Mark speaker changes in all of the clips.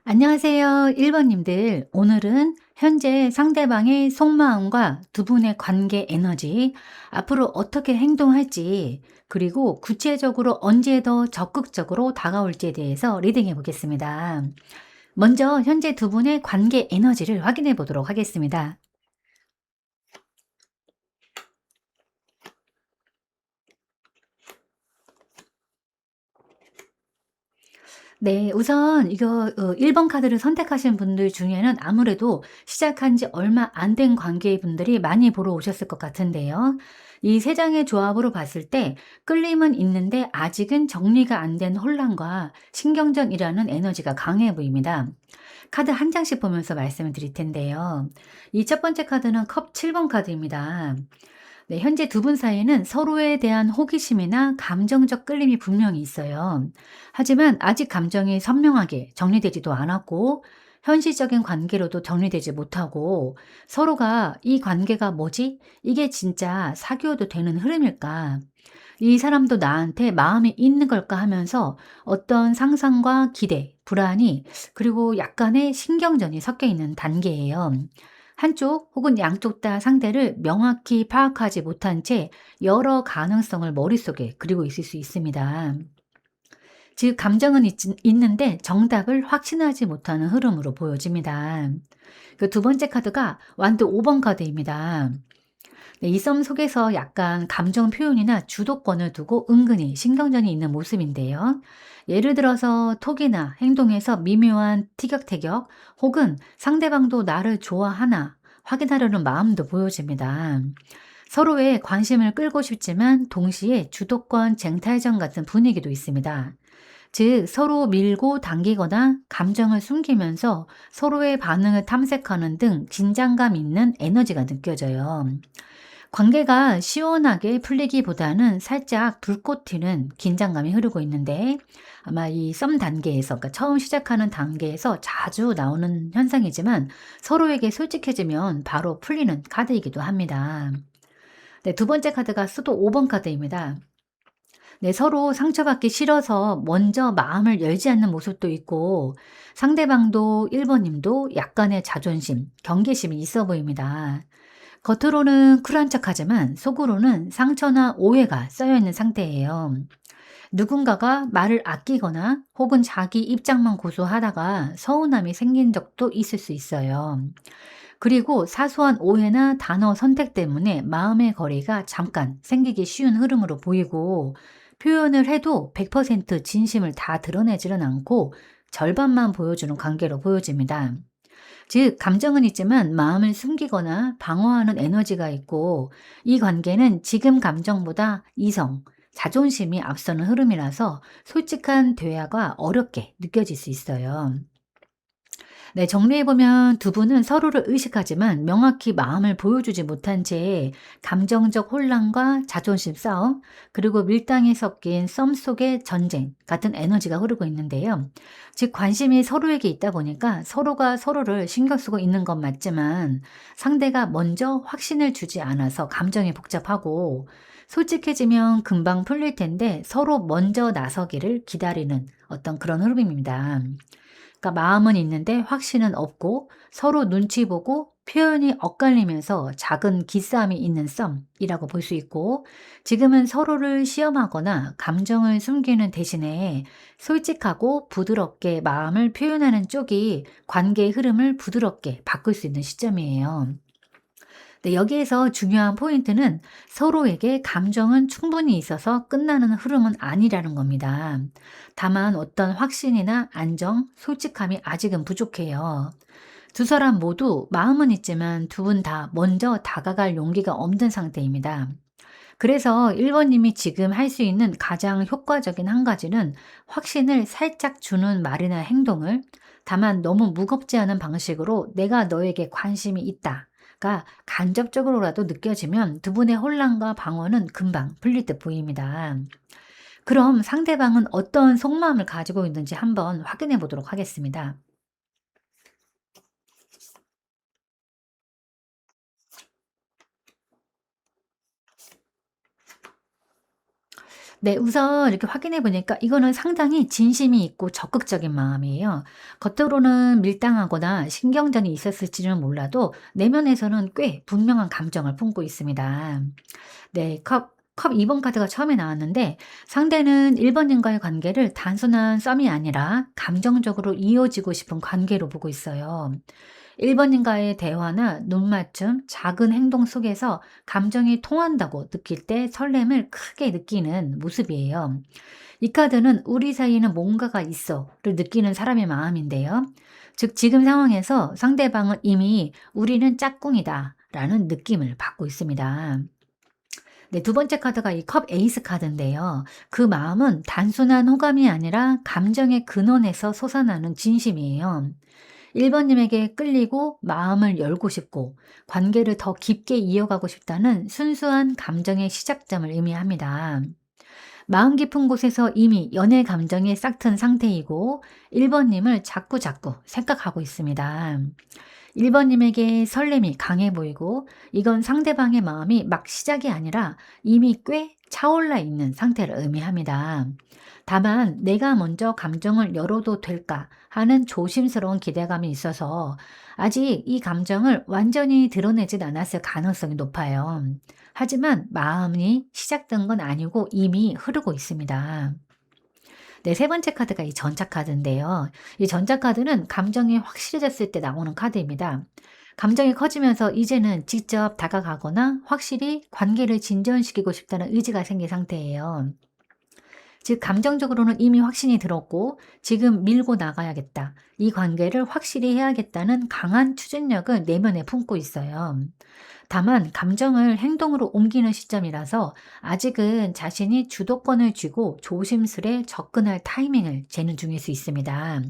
Speaker 1: 안녕하세요. 1번님들. 오늘은 현재 상대방의 속마음과 두 분의 관계 에너지, 앞으로 어떻게 행동할지, 그리고 구체적으로 언제 더 적극적으로 다가올지에 대해서 리딩해 보겠습니다. 먼저 현재 두 분의 관계 에너지를 확인해 보도록 하겠습니다. 네, 우선 이거 1번 카드를 선택하신 분들 중에는 아무래도 시작한 지 얼마 안 된 관계의 분들이 많이 보러 오셨을 것 같은데요. 이 세 장의 조합으로 봤을 때 끌림은 있는데 아직은 정리가 안 된 혼란과 신경전이라는 에너지가 강해 보입니다. 카드 한 장씩 보면서 말씀을 드릴 텐데요. 이 첫 번째 카드는 컵 7번 카드입니다. 네, 현재 두 분 사이에는 서로에 대한 호기심이나 감정적 끌림이 분명히 있어요. 하지만 아직 감정이 선명하게 정리되지도 않았고, 현실적인 관계로도 정리되지 못하고, 서로가 이 관계가 뭐지? 이게 진짜 사귀어도 되는 흐름일까? 이 사람도 나한테 마음이 있는 걸까 하면서 어떤 상상과 기대, 불안이, 그리고 약간의 신경전이 섞여 있는 단계예요. 한쪽 혹은 양쪽 다 상대를 명확히 파악하지 못한 채 여러 가능성을 머릿속에 그리고 있을 수 있습니다. 즉, 감정은 있는데 정답을 확신하지 못하는 흐름으로 보여집니다. 그 두 번째 카드가 완도 5번 카드입니다. 네, 이 썸 속에서 약간 감정 표현이나 주도권을 두고 은근히 신경전이 있는 모습인데요. 예를 들어서 톡이나 행동에서 미묘한 티격태격 혹은 상대방도 나를 좋아하나 확인하려는 마음도 보여집니다. 서로의 관심을 끌고 싶지만 동시에 주도권 쟁탈전 같은 분위기도 있습니다. 즉, 서로 밀고 당기거나 감정을 숨기면서 서로의 반응을 탐색하는 등 긴장감 있는 에너지가 느껴져요. 관계가 시원하게 풀리기보다는 살짝 불꽃 튀는 긴장감이 흐르고 있는데, 아마 이 썸 단계에서, 그러니까 처음 시작하는 단계에서 자주 나오는 현상이지만 서로에게 솔직해지면 바로 풀리는 카드이기도 합니다. 네, 두 번째 카드가 수도 5번 카드입니다. 네, 서로 상처받기 싫어서 먼저 마음을 열지 않는 모습도 있고, 상대방도 1번님도 약간의 자존심, 경계심이 있어 보입니다. 겉으로는 쿨한 척하지만 속으로는 상처나 오해가 쌓여 있는 상태예요. 누군가가 말을 아끼거나 혹은 자기 입장만 고수하다가 서운함이 생긴 적도 있을 수 있어요. 그리고 사소한 오해나 단어 선택 때문에 마음의 거리가 잠깐 생기기 쉬운 흐름으로 보이고, 표현을 해도 100% 진심을 다 드러내지는 않고 절반만 보여주는 관계로 보여집니다. 즉, 감정은 있지만 마음을 숨기거나 방어하는 에너지가 있고, 이 관계는 지금 감정보다 이성, 자존심이 앞서는 흐름이라서 솔직한 대화가 어렵게 느껴질 수 있어요. 네, 정리해보면 두 분은 서로를 의식하지만 명확히 마음을 보여주지 못한 채 감정적 혼란과 자존심 싸움, 그리고 밀당이 섞인 썸 속의 전쟁 같은 에너지가 흐르고 있는데요. 즉, 관심이 서로에게 있다 보니까 서로가 서로를 신경 쓰고 있는 건 맞지만 상대가 먼저 확신을 주지 않아서 감정이 복잡하고, 솔직해지면 금방 풀릴 텐데 서로 먼저 나서기를 기다리는 어떤 그런 흐름입니다. 그러니까 마음은 있는데 확신은 없고 서로 눈치 보고 표현이 엇갈리면서 작은 기싸움이 있는 썸이라고 볼 수 있고, 지금은 서로를 시험하거나 감정을 숨기는 대신에 솔직하고 부드럽게 마음을 표현하는 쪽이 관계의 흐름을 부드럽게 바꿀 수 있는 시점이에요. 네, 여기에서 중요한 포인트는 서로에게 감정은 충분히 있어서 끝나는 흐름은 아니라는 겁니다. 다만 어떤 확신이나 안정, 솔직함이 아직은 부족해요. 두 사람 모두 마음은 있지만 두 분 다 먼저 다가갈 용기가 없는 상태입니다. 그래서 1번님이 지금 할 수 있는 가장 효과적인 한 가지는 확신을 살짝 주는 말이나 행동을, 다만 너무 무겁지 않은 방식으로 내가 너에게 관심이 있다가 간접적으로라도 느껴지면 두 분의 혼란과 방어는 금방 풀릴 듯 보입니다. 그럼 상대방은 어떤 속마음을 가지고 있는지 한번 확인해 보도록 하겠습니다. 네, 우선 이렇게 확인해 보니까 이거는 상당히 진심이 있고 적극적인 마음이에요. 겉으로는 밀당하거나 신경전이 있었을지는 몰라도 내면에서는 꽤 분명한 감정을 품고 있습니다. 네, 컵 2번 카드가 처음에 나왔는데 상대는 1번님과의 관계를 단순한 썸이 아니라 감정적으로 이어지고 싶은 관계로 보고 있어요. 1번님과의 대화나 눈맞춤, 작은 행동 속에서 감정이 통한다고 느낄 때 설렘을 크게 느끼는 모습이에요. 이 카드는 우리 사이에는 뭔가가 있어를 느끼는 사람의 마음인데요. 즉, 지금 상황에서 상대방은 이미 우리는 짝꿍이다 라는 느낌을 받고 있습니다. 네, 두 번째 카드가 이 컵 에이스 카드인데요. 그 마음은 단순한 호감이 아니라 감정의 근원에서 솟아나는 진심이에요. 1번님에게 끌리고 마음을 열고 싶고 관계를 더 깊게 이어가고 싶다는 순수한 감정의 시작점을 의미합니다. 마음 깊은 곳에서 이미 연애 감정이 싹튼 상태이고 1번님을 자꾸자꾸 생각하고 있습니다. 1번님에게 설렘이 강해 보이고 이건 상대방의 마음이 막 시작이 아니라 이미 꽤 차올라 있는 상태를 의미합니다. 다만 내가 먼저 감정을 열어도 될까 하는 조심스러운 기대감이 있어서 아직 이 감정을 완전히 드러내진 않았을 가능성이 높아요. 하지만 마음이 시작된 건 아니고 이미 흐르고 있습니다. 네, 세 번째 카드가 이 전차 카드인데요. 이 전차 카드는 감정이 확실해졌을 때 나오는 카드입니다. 감정이 커지면서 이제는 직접 다가가거나 확실히 관계를 진전시키고 싶다는 의지가 생긴 상태예요. 즉, 감정적으로는 이미 확신이 들었고 지금 밀고 나가야겠다. 이 관계를 확실히 해야겠다는 강한 추진력을 내면에 품고 있어요. 다만 감정을 행동으로 옮기는 시점이라서 아직은 자신이 주도권을 쥐고 조심스레 접근할 타이밍을 재는 중일 수 있습니다.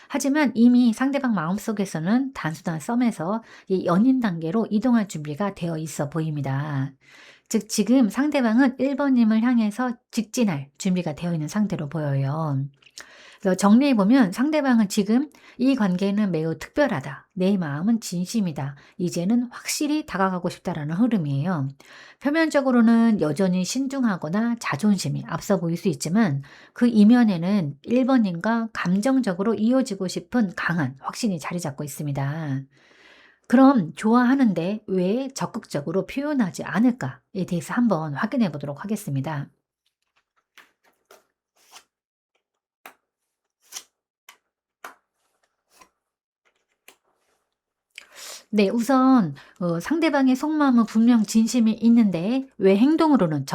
Speaker 1: 하지만 이미 상대방 마음속에서는 단순한 썸에서 이 연인 단계로 이동할 준비가 되어 있어 보입니다. 즉, 지금 상대방은 1번님을 향해서 직진할 준비가 되어 있는 상태로 보여요. 그래서 정리해보면 상대방은 지금 이 관계는 매우 특별하다. 내 마음은 진심이다. 이제는 확실히 다가가고 싶다라는 흐름이에요. 표면적으로는 여전히 신중하거나 자존심이 앞서 보일 수 있지만 그 이면에는 1번님과 감정적으로 이어지고 싶은 강한 확신이 자리 잡고 있습니다. 그럼 좋아하는데 왜 적극적으로 표현하지 않을까에 대해서 한번 확인해 보도록 하겠습니다. 네, 우선 상대방의 속마음은 분명 진심이 있는데 왜 행동으로는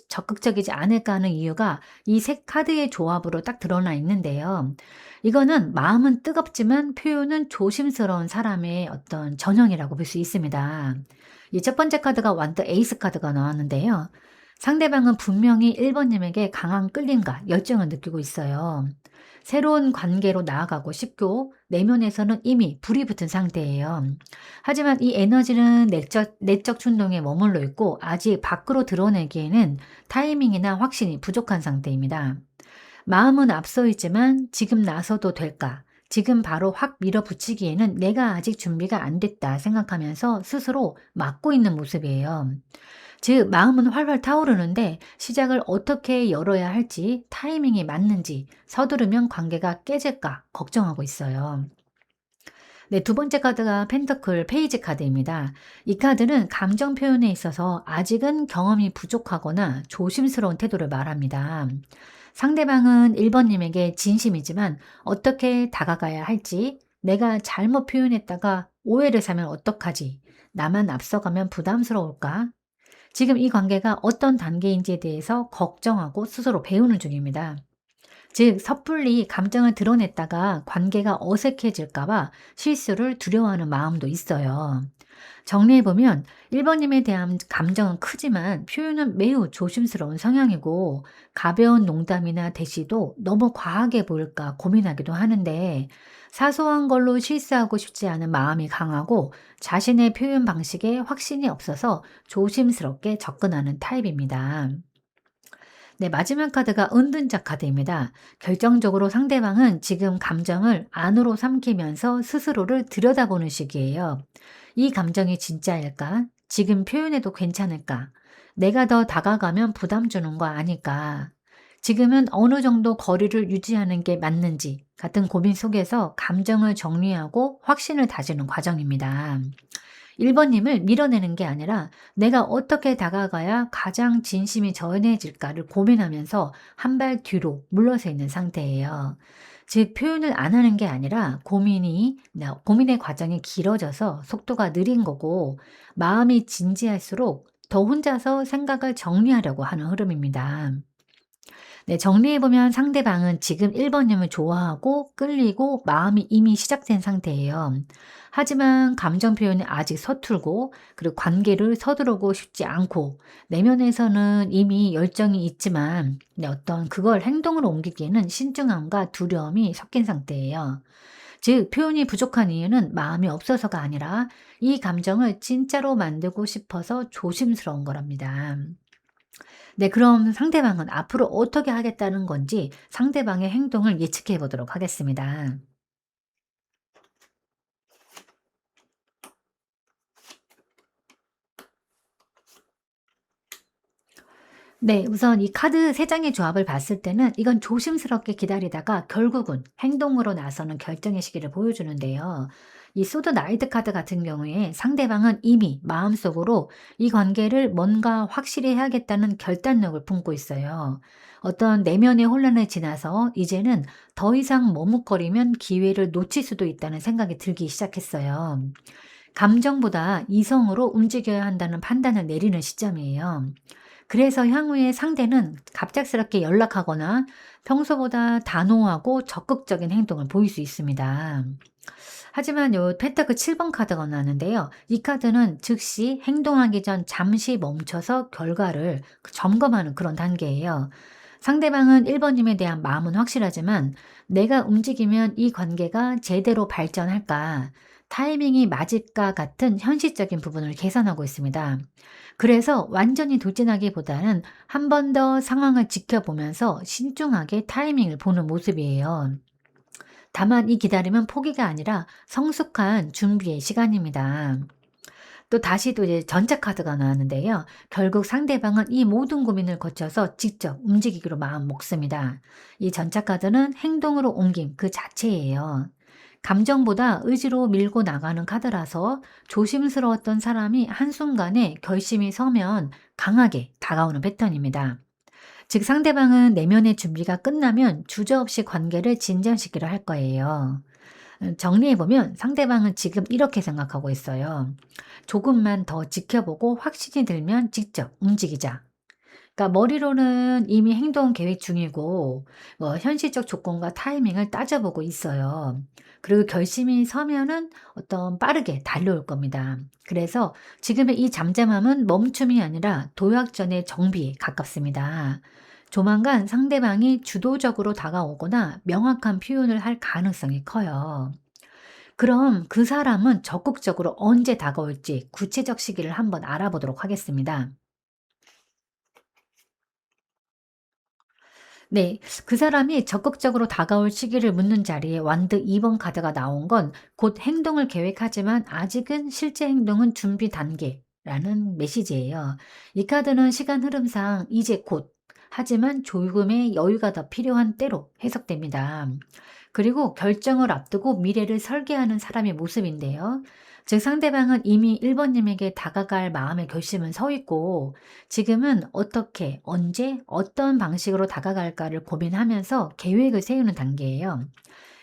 Speaker 1: 적극적이지 않을까 하는 이유가 이 세 카드의 조합으로 딱 드러나 있는데요. 이거는 마음은 뜨겁지만 표현은 조심스러운 사람의 어떤 전형이라고 볼 수 있습니다. 이 첫 번째 카드가 완드 에이스 카드가 나왔는데요. 상대방은 분명히 1번님에게 강한 끌림과 열정을 느끼고 있어요. 새로운 관계로 나아가고 싶고 내면에서는 이미 불이 붙은 상태예요. 하지만 이 에너지는 내적 충동에 머물러 있고 아직 밖으로 드러내기에는 타이밍이나 확신이 부족한 상태입니다. 마음은 앞서 있지만 지금 나서도 될까? 지금 바로 확 밀어붙이기에는 내가 아직 준비가 안 됐다 생각하면서 스스로 막고 있는 모습이에요. 즉, 마음은 활활 타오르는데 시작을 어떻게 열어야 할지, 타이밍이 맞는지, 서두르면 관계가 깨질까 걱정하고 있어요. 네, 두 번째 카드가 펜터클 페이지 카드입니다. 이 카드는 감정 표현에 있어서 아직은 경험이 부족하거나 조심스러운 태도를 말합니다. 상대방은 1번님에게 진심이지만 어떻게 다가가야 할지, 내가 잘못 표현했다가 오해를 사면 어떡하지, 나만 앞서가면 부담스러울까? 지금 이 관계가 어떤 단계인지에 대해서 걱정하고 스스로 배우는 중입니다. 즉, 섣불리 감정을 드러냈다가 관계가 어색해질까봐 실수를 두려워하는 마음도 있어요. 정리해보면 1번님에 대한 감정은 크지만 표현은 매우 조심스러운 성향이고 가벼운 농담이나 대시도 너무 과하게 보일까 고민하기도 하는데 사소한 걸로 실수하고 싶지 않은 마음이 강하고 자신의 표현 방식에 확신이 없어서 조심스럽게 접근하는 타입입니다. 네, 마지막 카드가 은둔자 카드입니다. 결정적으로 상대방은 지금 감정을 안으로 삼키면서 스스로를 들여다보는 시기예요. 이 감정이 진짜일까? 지금 표현해도 괜찮을까? 내가 더 다가가면 부담 주는 거 아닐까? 지금은 어느 정도 거리를 유지하는 게 맞는지 같은 고민 속에서 감정을 정리하고 확신을 다지는 과정입니다. 1번님을 밀어내는 게 아니라 내가 어떻게 다가가야 가장 진심이 전해질까를 고민하면서 한 발 뒤로 물러서 있는 상태예요. 즉, 표현을 안 하는 게 아니라 고민의 과정이 길어져서 속도가 느린 거고, 마음이 진지할수록 더 혼자서 생각을 정리하려고 하는 흐름입니다. 네, 정리해보면 상대방은 지금 1번님을 좋아하고 끌리고 마음이 이미 시작된 상태예요. 하지만 감정 표현이 아직 서툴고, 그리고 관계를 서두르고 싶지 않고, 내면에서는 이미 열정이 있지만 어떤 그걸 행동으로 옮기기에는 신중함과 두려움이 섞인 상태예요. 즉, 표현이 부족한 이유는 마음이 없어서가 아니라 이 감정을 진짜로 만들고 싶어서 조심스러운 거랍니다. 네, 그럼 상대방은 앞으로 어떻게 하겠다는 건지 상대방의 행동을 예측해 보도록 하겠습니다. 네, 우선 이 카드 세 장의 조합을 봤을 때는 이건 조심스럽게 기다리다가 결국은 행동으로 나서는 결정의 시기를 보여주는데요. 이 소드 나이트 카드 같은 경우에 상대방은 이미 마음속으로 이 관계를 뭔가 확실히 해야겠다는 결단력을 품고 있어요. 어떤 내면의 혼란을 지나서 이제는 더 이상 머뭇거리면 기회를 놓칠 수도 있다는 생각이 들기 시작했어요. 감정보다 이성으로 움직여야 한다는 판단을 내리는 시점이에요. 그래서 향후에 상대는 갑작스럽게 연락하거나 평소보다 단호하고 적극적인 행동을 보일 수 있습니다. 하지만 요 펜타클 7번 카드가 나왔는데요. 이 카드는 즉시 행동하기 전 잠시 멈춰서 결과를 점검하는 그런 단계예요. 상대방은 1번님에 대한 마음은 확실하지만 내가 움직이면 이 관계가 제대로 발전할까, 타이밍이 맞을까 같은 현실적인 부분을 계산하고 있습니다. 그래서 완전히 돌진하기보다는 한 번 더 상황을 지켜보면서 신중하게 타이밍을 보는 모습이에요. 다만 이 기다림은 포기가 아니라 성숙한 준비의 시간입니다. 또 다시 또 이제 전자 카드가 나왔는데요. 결국 상대방은 이 모든 고민을 거쳐서 직접 움직이기로 마음 먹습니다. 이 전자 카드는 행동으로 옮김 그 자체예요. 감정보다 의지로 밀고 나가는 카드라서 조심스러웠던 사람이 한순간에 결심이 서면 강하게 다가오는 패턴입니다. 즉, 상대방은 내면의 준비가 끝나면 주저없이 관계를 진전시키려 할 거예요. 정리해보면 상대방은 지금 이렇게 생각하고 있어요. 조금만 더 지켜보고 확신이 들면 직접 움직이자. 그러니까 머리로는 이미 행동 계획 중이고 현실적 조건과 타이밍을 따져보고 있어요. 그리고 결심이 서면은 어떤 빠르게 달려올 겁니다. 그래서 지금의 이 잠잠함은 멈춤이 아니라 도약 전의 정비에 가깝습니다. 조만간 상대방이 주도적으로 다가오거나 명확한 표현을 할 가능성이 커요. 그럼 그 사람은 적극적으로 언제 다가올지 구체적 시기를 한번 알아보도록 하겠습니다. 네. 그 사람이 적극적으로 다가올 시기를 묻는 자리에 완드 2번 카드가 나온 건 곧 행동을 계획하지만 아직은 실제 행동은 준비 단계라는 메시지예요. 이 카드는 시간 흐름상 이제 곧, 하지만 조금의 여유가 더 필요한 때로 해석됩니다. 그리고 결정을 앞두고 미래를 설계하는 사람의 모습인데요. 즉, 상대방은 이미 1번님에게 다가갈 마음의 결심은 서 있고, 지금은 어떻게, 언제, 어떤 방식으로 다가갈까를 고민하면서 계획을 세우는 단계예요.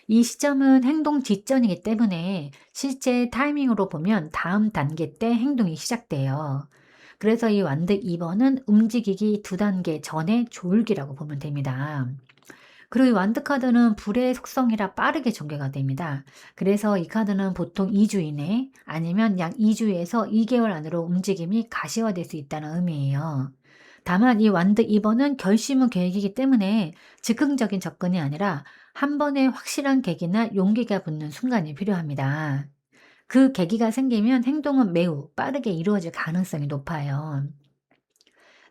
Speaker 1: 이 시점은 행동 직전이기 때문에 실제 타이밍으로 보면 다음 단계 때 행동이 시작돼요. 그래서 이 완드 2번은 움직이기 두 단계 전의 조율기라고 보면 됩니다. 그리고 이 완드 카드는 불의 속성이라 빠르게 전개가 됩니다. 그래서 이 카드는 보통 2주 이내 아니면 약 2주에서 2개월 안으로 움직임이 가시화될 수 있다는 의미예요. 다만 이 완드 2번은 결심 후 계획이기 때문에 즉흥적인 접근이 아니라 한 번의 확실한 계기나 용기가 붙는 순간이 필요합니다. 그 계기가 생기면 행동은 매우 빠르게 이루어질 가능성이 높아요.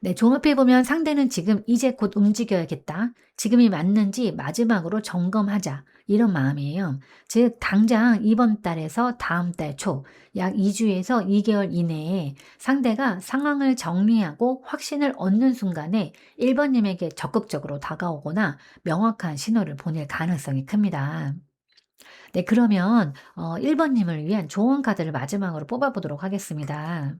Speaker 1: 네, 종합해 보면 상대는 지금 이제 곧 움직여야겠다. 지금이 맞는지 마지막으로 점검하자. 이런 마음이에요. 즉, 당장 이번 달에서 다음 달 초, 약 2주에서 2개월 이내에 상대가 상황을 정리하고 확신을 얻는 순간에 1번님에게 적극적으로 다가오거나 명확한 신호를 보낼 가능성이 큽니다. 네, 그러면 1번님을 위한 조언 카드를 마지막으로 뽑아보도록 하겠습니다.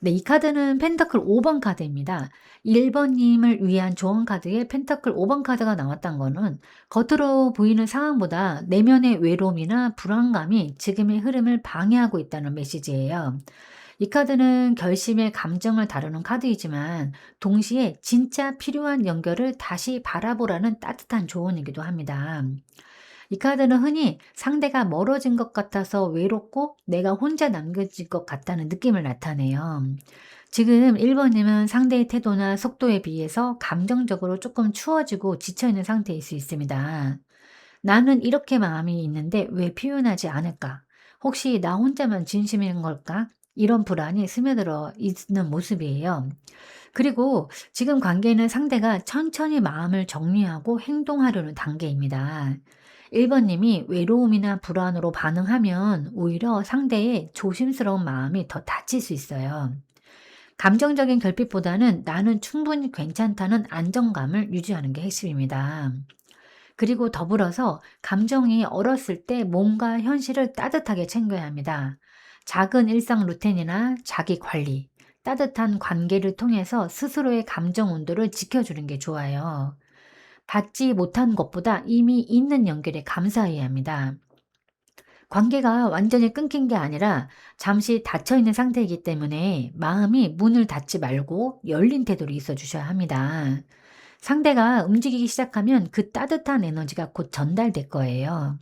Speaker 1: 네, 이 카드는 펜터클 5번 카드입니다. 1번 님을 위한 조언 카드에 펜터클 5번 카드가 나왔던 거는 겉으로 보이는 상황보다 내면의 외로움이나 불안감이 지금의 흐름을 방해하고 있다는 메시지예요. 이 카드는 결심의 감정을 다루는 카드이지만 동시에 진짜 필요한 연결을 다시 바라보라는 따뜻한 조언이기도 합니다. 이 카드는 흔히 상대가 멀어진 것 같아서 외롭고 내가 혼자 남겨진 것 같다는 느낌을 나타내요. 지금 1번님은 상대의 태도나 속도에 비해서 감정적으로 조금 추워지고 지쳐있는 상태일 수 있습니다. 나는 이렇게 마음이 있는데 왜 표현하지 않을까? 혹시 나 혼자만 진심인 걸까? 이런 불안이 스며들어 있는 모습이에요. 그리고 지금 관계는 상대가 천천히 마음을 정리하고 행동하려는 단계입니다. 1번님이 외로움이나 불안으로 반응하면 오히려 상대의 조심스러운 마음이 더 다칠 수 있어요. 감정적인 결핍보다는 나는 충분히 괜찮다는 안정감을 유지하는 게 핵심입니다. 그리고 더불어서 감정이 얼었을 때 몸과 현실을 따뜻하게 챙겨야 합니다. 작은 일상 루틴이나 자기 관리, 따뜻한 관계를 통해서 스스로의 감정 온도를 지켜주는 게 좋아요. 받지 못한 것보다 이미 있는 연결에 감사해야 합니다. 관계가 완전히 끊긴 게 아니라 잠시 닫혀 있는 상태이기 때문에 마음이 문을 닫지 말고 열린 태도로 있어 주셔야 합니다. 상대가 움직이기 시작하면 그 따뜻한 에너지가 곧 전달될 거예요.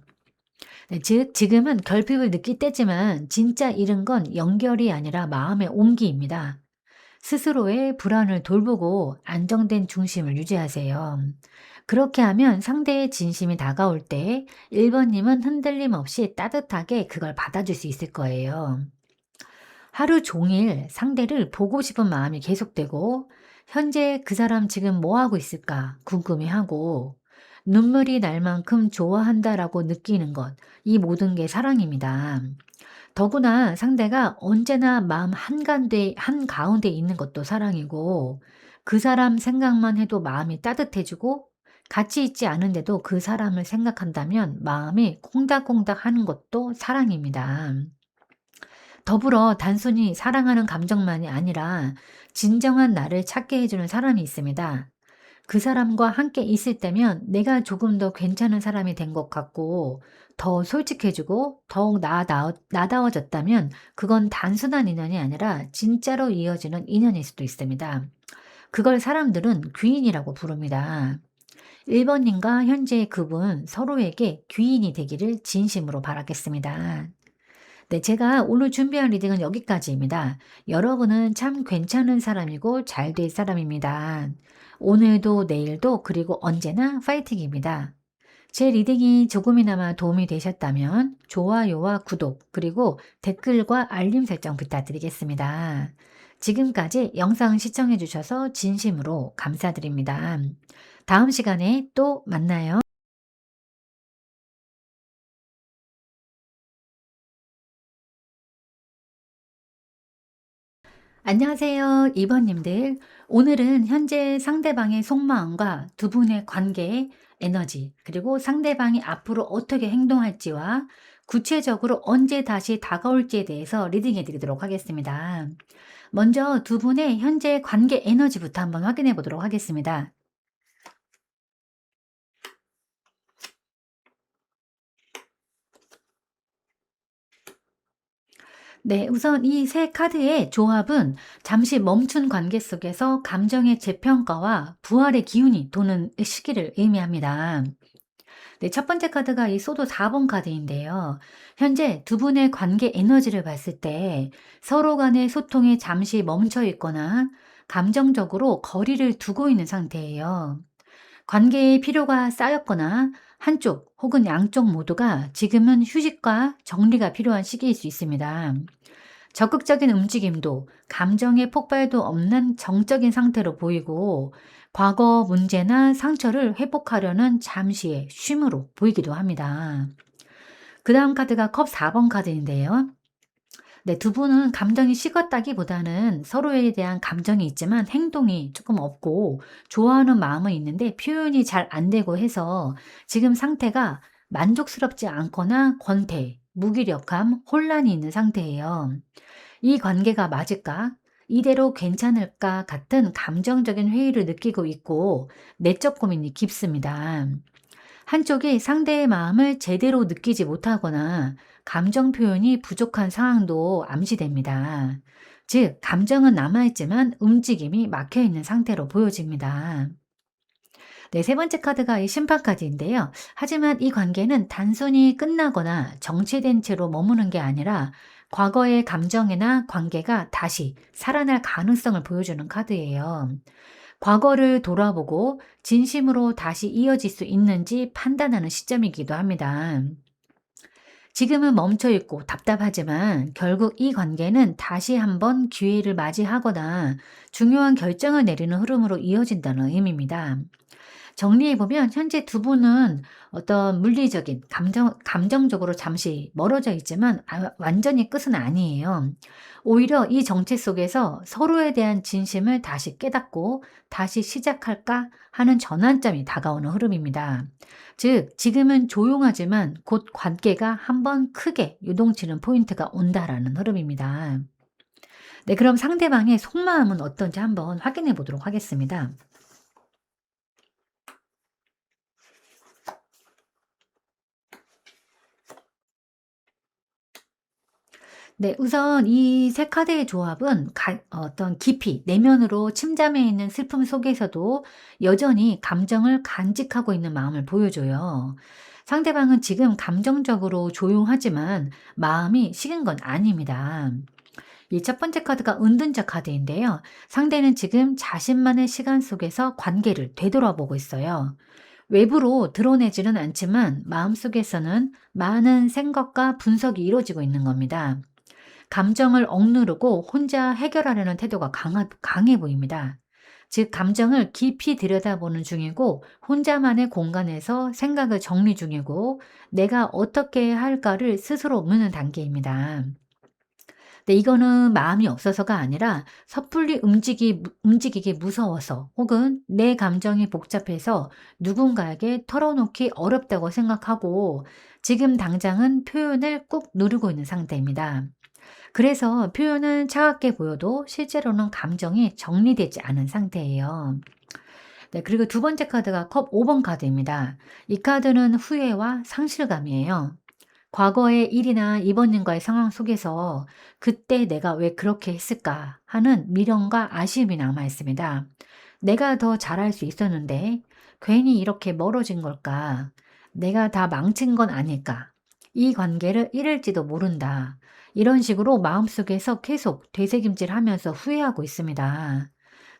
Speaker 1: 네, 즉, 지금은 결핍을 느낄 때지만 진짜 잃은 건 연결이 아니라 마음의 온기입니다. 스스로의 불안을 돌보고 안정된 중심을 유지하세요. 그렇게 하면 상대의 진심이 다가올 때 1번님은 흔들림 없이 따뜻하게 그걸 받아줄 수 있을 거예요. 하루 종일 상대를 보고 싶은 마음이 계속되고 현재 그 사람 지금 뭐 하고 있을까 궁금해하고 눈물이 날 만큼 좋아한다라고 느끼는 것, 이 모든 게 사랑입니다. 더구나 상대가 언제나 마음 한가운데 있는 것도 사랑이고 그 사람 생각만 해도 마음이 따뜻해지고 같이 있지 않은데도 그 사람을 생각한다면 마음이 콩닥콩닥 하는 것도 사랑입니다. 더불어 단순히 사랑하는 감정만이 아니라 진정한 나를 찾게 해주는 사람이 있습니다. 그 사람과 함께 있을 때면 내가 조금 더 괜찮은 사람이 된 것 같고 더 솔직해지고 더욱 나다워졌다면 그건 단순한 인연이 아니라 진짜로 이어지는 인연일 수도 있습니다. 그걸 사람들은 귀인이라고 부릅니다. 1번님과 현재의 그분 서로에게 귀인이 되기를 진심으로 바라겠습니다. 네, 제가 오늘 준비한 리딩은 여기까지입니다. 여러분은 참 괜찮은 사람이고 잘 될 사람입니다. 오늘도 내일도 그리고 언제나 파이팅입니다. 제 리딩이 조금이나마 도움이 되셨다면 좋아요와 구독 그리고 댓글과 알림 설정 부탁드리겠습니다. 지금까지 영상 시청해 주셔서 진심으로 감사드립니다. 다음 시간에 또 만나요. 안녕하세요, 2번님들. 오늘은 현재 상대방의 속마음과 두 분의 관계의 에너지, 그리고 상대방이 앞으로 어떻게 행동할지와 구체적으로 언제 다시 다가올지에 대해서 리딩해 드리도록 하겠습니다. 먼저 두 분의 현재 관계 에너지부터 한번 확인해 보도록 하겠습니다. 네, 우선 이 세 카드의 조합은 잠시 멈춘 관계 속에서 감정의 재평가와 부활의 기운이 도는 시기를 의미합니다. 네, 첫 번째 카드가 이 소도 4번 카드인데요. 현재 두 분의 관계 에너지를 봤을 때 서로 간의 소통이 잠시 멈춰 있거나 감정적으로 거리를 두고 있는 상태예요. 관계의 피로가 쌓였거나 한쪽 혹은 양쪽 모두가 지금은 휴식과 정리가 필요한 시기일 수 있습니다. 적극적인 움직임도 감정의 폭발도 없는 정적인 상태로 보이고 과거 문제나 상처를 회복하려는 잠시의 쉼으로 보이기도 합니다. 그 다음 카드가 컵 4번 카드인데요. 네, 두 분은 감정이 식었다기보다는 서로에 대한 감정이 있지만 행동이 조금 없고 좋아하는 마음은 있는데 표현이 잘 안 되고 해서 지금 상태가 만족스럽지 않거나 권태, 무기력함, 혼란이 있는 상태예요. 이 관계가 맞을까? 이대로 괜찮을까? 같은 감정적인 회의를 느끼고 있고 내적 고민이 깊습니다. 한쪽이 상대의 마음을 제대로 느끼지 못하거나 감정 표현이 부족한 상황도 암시됩니다. 즉, 감정은 남아있지만 움직임이 막혀 있는 상태로 보여집니다. 네, 세 번째 카드가 이 심판 카드인데요. 하지만 이 관계는 단순히 끝나거나 정체된 채로 머무는 게 아니라 과거의 감정이나 관계가 다시 살아날 가능성을 보여주는 카드예요. 과거를 돌아보고 진심으로 다시 이어질 수 있는지 판단하는 시점이기도 합니다. 지금은 멈춰 있고 답답하지만 결국 이 관계는 다시 한번 기회를 맞이하거나 중요한 결정을 내리는 흐름으로 이어진다는 의미입니다. 정리해보면 현재 두 분은 어떤 물리적인 감정적으로 잠시 멀어져 있지만 완전히 끝은 아니에요. 오히려 이 정체 속에서 서로에 대한 진심을 다시 깨닫고 다시 시작할까 하는 전환점이 다가오는 흐름입니다. 즉, 지금은 조용하지만 곧 관계가 한번 크게 유동치는 포인트가 온다라는 흐름입니다. 네, 그럼 상대방의 속마음은 어떤지 한번 확인해 보도록 하겠습니다. 네, 우선 이 세 카드의 조합은 어떤 깊이 내면으로 침잠해 있는 슬픔 속에서도 여전히 감정을 간직하고 있는 마음을 보여줘요. 상대방은 지금 감정적으로 조용하지만 마음이 식은 건 아닙니다. 이 첫 번째 카드가 은둔자 카드인데요. 상대는 지금 자신만의 시간 속에서 관계를 되돌아보고 있어요. 외부로 드러내지는 않지만 마음속에서는 많은 생각과 분석이 이루어지고 있는 겁니다. 감정을 억누르고 혼자 해결하려는 태도가 강해 보입니다. 즉, 감정을 깊이 들여다보는 중이고, 혼자만의 공간에서 생각을 정리 중이고, 내가 어떻게 할까를 스스로 묻는 단계입니다. 근데 이거는 마음이 없어서가 아니라 섣불리 움직이기 무서워서 혹은 내 감정이 복잡해서 누군가에게 털어놓기 어렵다고 생각하고 지금 당장은 표현을 꾹 누르고 있는 상태입니다. 그래서 표현은 차갑게 보여도 실제로는 감정이 정리되지 않은 상태예요. 네, 그리고 두 번째 카드가 컵 5번 카드입니다. 이 카드는 후회와 상실감이에요. 과거의 일이나 이번님과의 상황 속에서 그때 내가 왜 그렇게 했을까 하는 미련과 아쉬움이 남아 있습니다. 내가 더 잘할 수 있었는데 괜히 이렇게 멀어진 걸까? 내가 다 망친 건 아닐까? 이 관계를 잃을지도 모른다. 이런 식으로 마음속에서 계속 되새김질 하면서 후회하고 있습니다.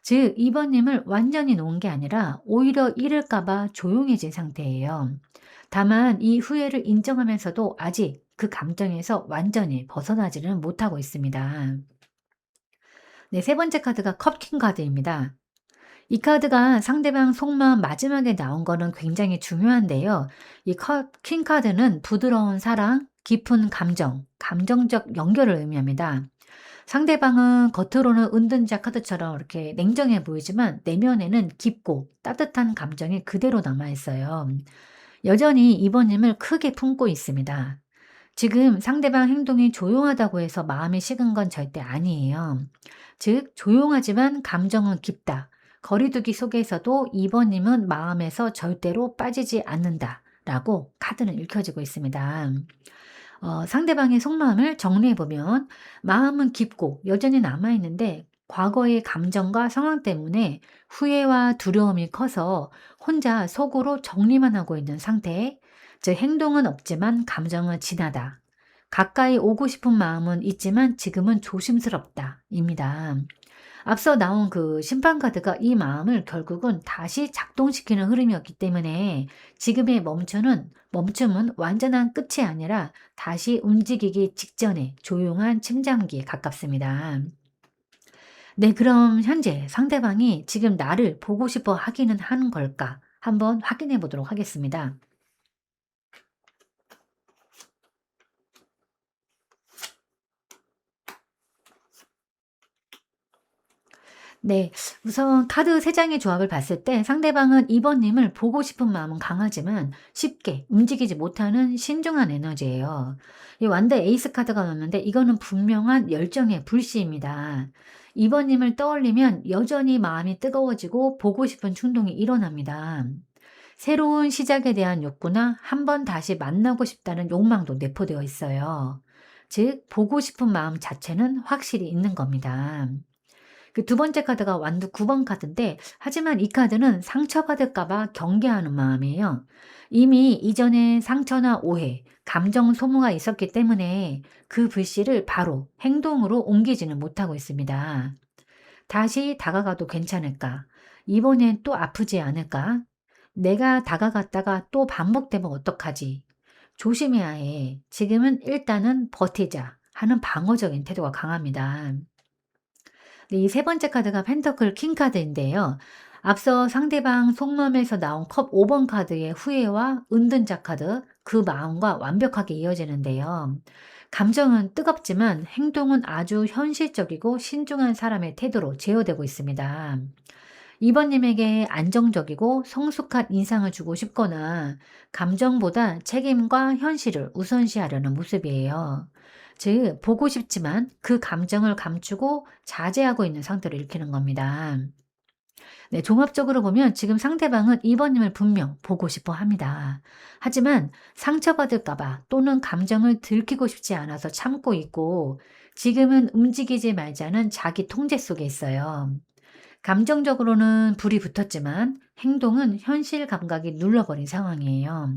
Speaker 1: 즉, 이번님을 완전히 놓은 게 아니라 오히려 잃을까봐 조용해진 상태예요. 다만 이 후회를 인정하면서도 아직 그 감정에서 완전히 벗어나지는 못하고 있습니다. 네, 세 번째 카드가 컵킹 카드입니다. 이 카드가 상대방 속마음 마지막에 나온 거는 굉장히 중요한데요. 이 킹 카드는 부드러운 사랑, 깊은 감정, 감정적 연결을 의미합니다. 상대방은 겉으로는 은둔자 카드처럼 이렇게 냉정해 보이지만 내면에는 깊고 따뜻한 감정이 그대로 남아 있어요. 여전히 이번님을 크게 품고 있습니다. 지금 상대방 행동이 조용하다고 해서 마음이 식은 건 절대 아니에요. 즉, 조용하지만 감정은 깊다. 거리두기 속에서도 이번님은 마음에서 절대로 빠지지 않는다. 라고 카드는 읽혀지고 있습니다. 상대방의 속마음을 정리해보면 마음은 깊고 여전히 남아있는데 과거의 감정과 상황 때문에 후회와 두려움이 커서 혼자 속으로 정리만 하고 있는 상태, 즉 행동은 없지만 감정은 진하다. 가까이 오고 싶은 마음은 있지만 지금은 조심스럽다. 입니다. 앞서 나온 그 심판 카드가 이 마음을 결국은 다시 작동시키는 흐름이었기 때문에 지금의 멈춤은 완전한 끝이 아니라 다시 움직이기 직전의 조용한 침잠기에 가깝습니다. 네, 그럼 현재 상대방이 지금 나를 보고 싶어 하기는 하는 걸까? 한번 확인해 보도록 하겠습니다. 네. 우선 카드 3 장의 조합을 봤을 때 상대방은 2 번님을 보고 싶은 마음은 강하지만 쉽게 움직이지 못하는 신중한 에너지예요. 이 완대 에이스 카드가 나왔는데 이거는 분명한 열정의 불씨입니다. 2 번님을 떠올리면 여전히 마음이 뜨거워지고 보고 싶은 충동이 일어납니다. 새로운 시작에 대한 욕구나 한 번 다시 만나고 싶다는 욕망도 내포되어 있어요. 즉 보고 싶은 마음 자체는 확실히 있는 겁니다. 그 두 번째 카드가 완두 9번 카드인데 하지만 이 카드는 상처받을까 봐 경계하는 마음이에요. 이미 이전에 상처나 오해, 감정 소모가 있었기 때문에 그 불씨를 바로 행동으로 옮기지는 못하고 있습니다. 다시 다가가도 괜찮을까? 이번엔 또 아프지 않을까? 내가 다가갔다가 또 반복되면 어떡하지? 조심해야 해. 지금은 일단은 버티자 하는 방어적인 태도가 강합니다. 네, 이 세 번째 카드가 펜터클 킹 카드인데요. 앞서 상대방 속마음에서 나온 컵 5번 카드의 후회와 은둔자 카드, 그 마음과 완벽하게 이어지는데요. 감정은 뜨겁지만 행동은 아주 현실적이고 신중한 사람의 태도로 제어되고 있습니다. 이번님에게 안정적이고 성숙한 인상을 주고 싶거나 감정보다 책임과 현실을 우선시하려는 모습이에요. 즉, 보고 싶지만 그 감정을 감추고 자제하고 있는 상태를 일으키는 겁니다. 네, 종합적으로 보면 지금 상대방은 이번님을 분명 보고 싶어 합니다. 하지만 상처받을까봐 또는 감정을 들키고 싶지 않아서 참고 있고 지금은 움직이지 말자는 자기 통제 속에 있어요. 감정적으로는 불이 붙었지만 행동은 현실 감각이 눌러버린 상황이에요.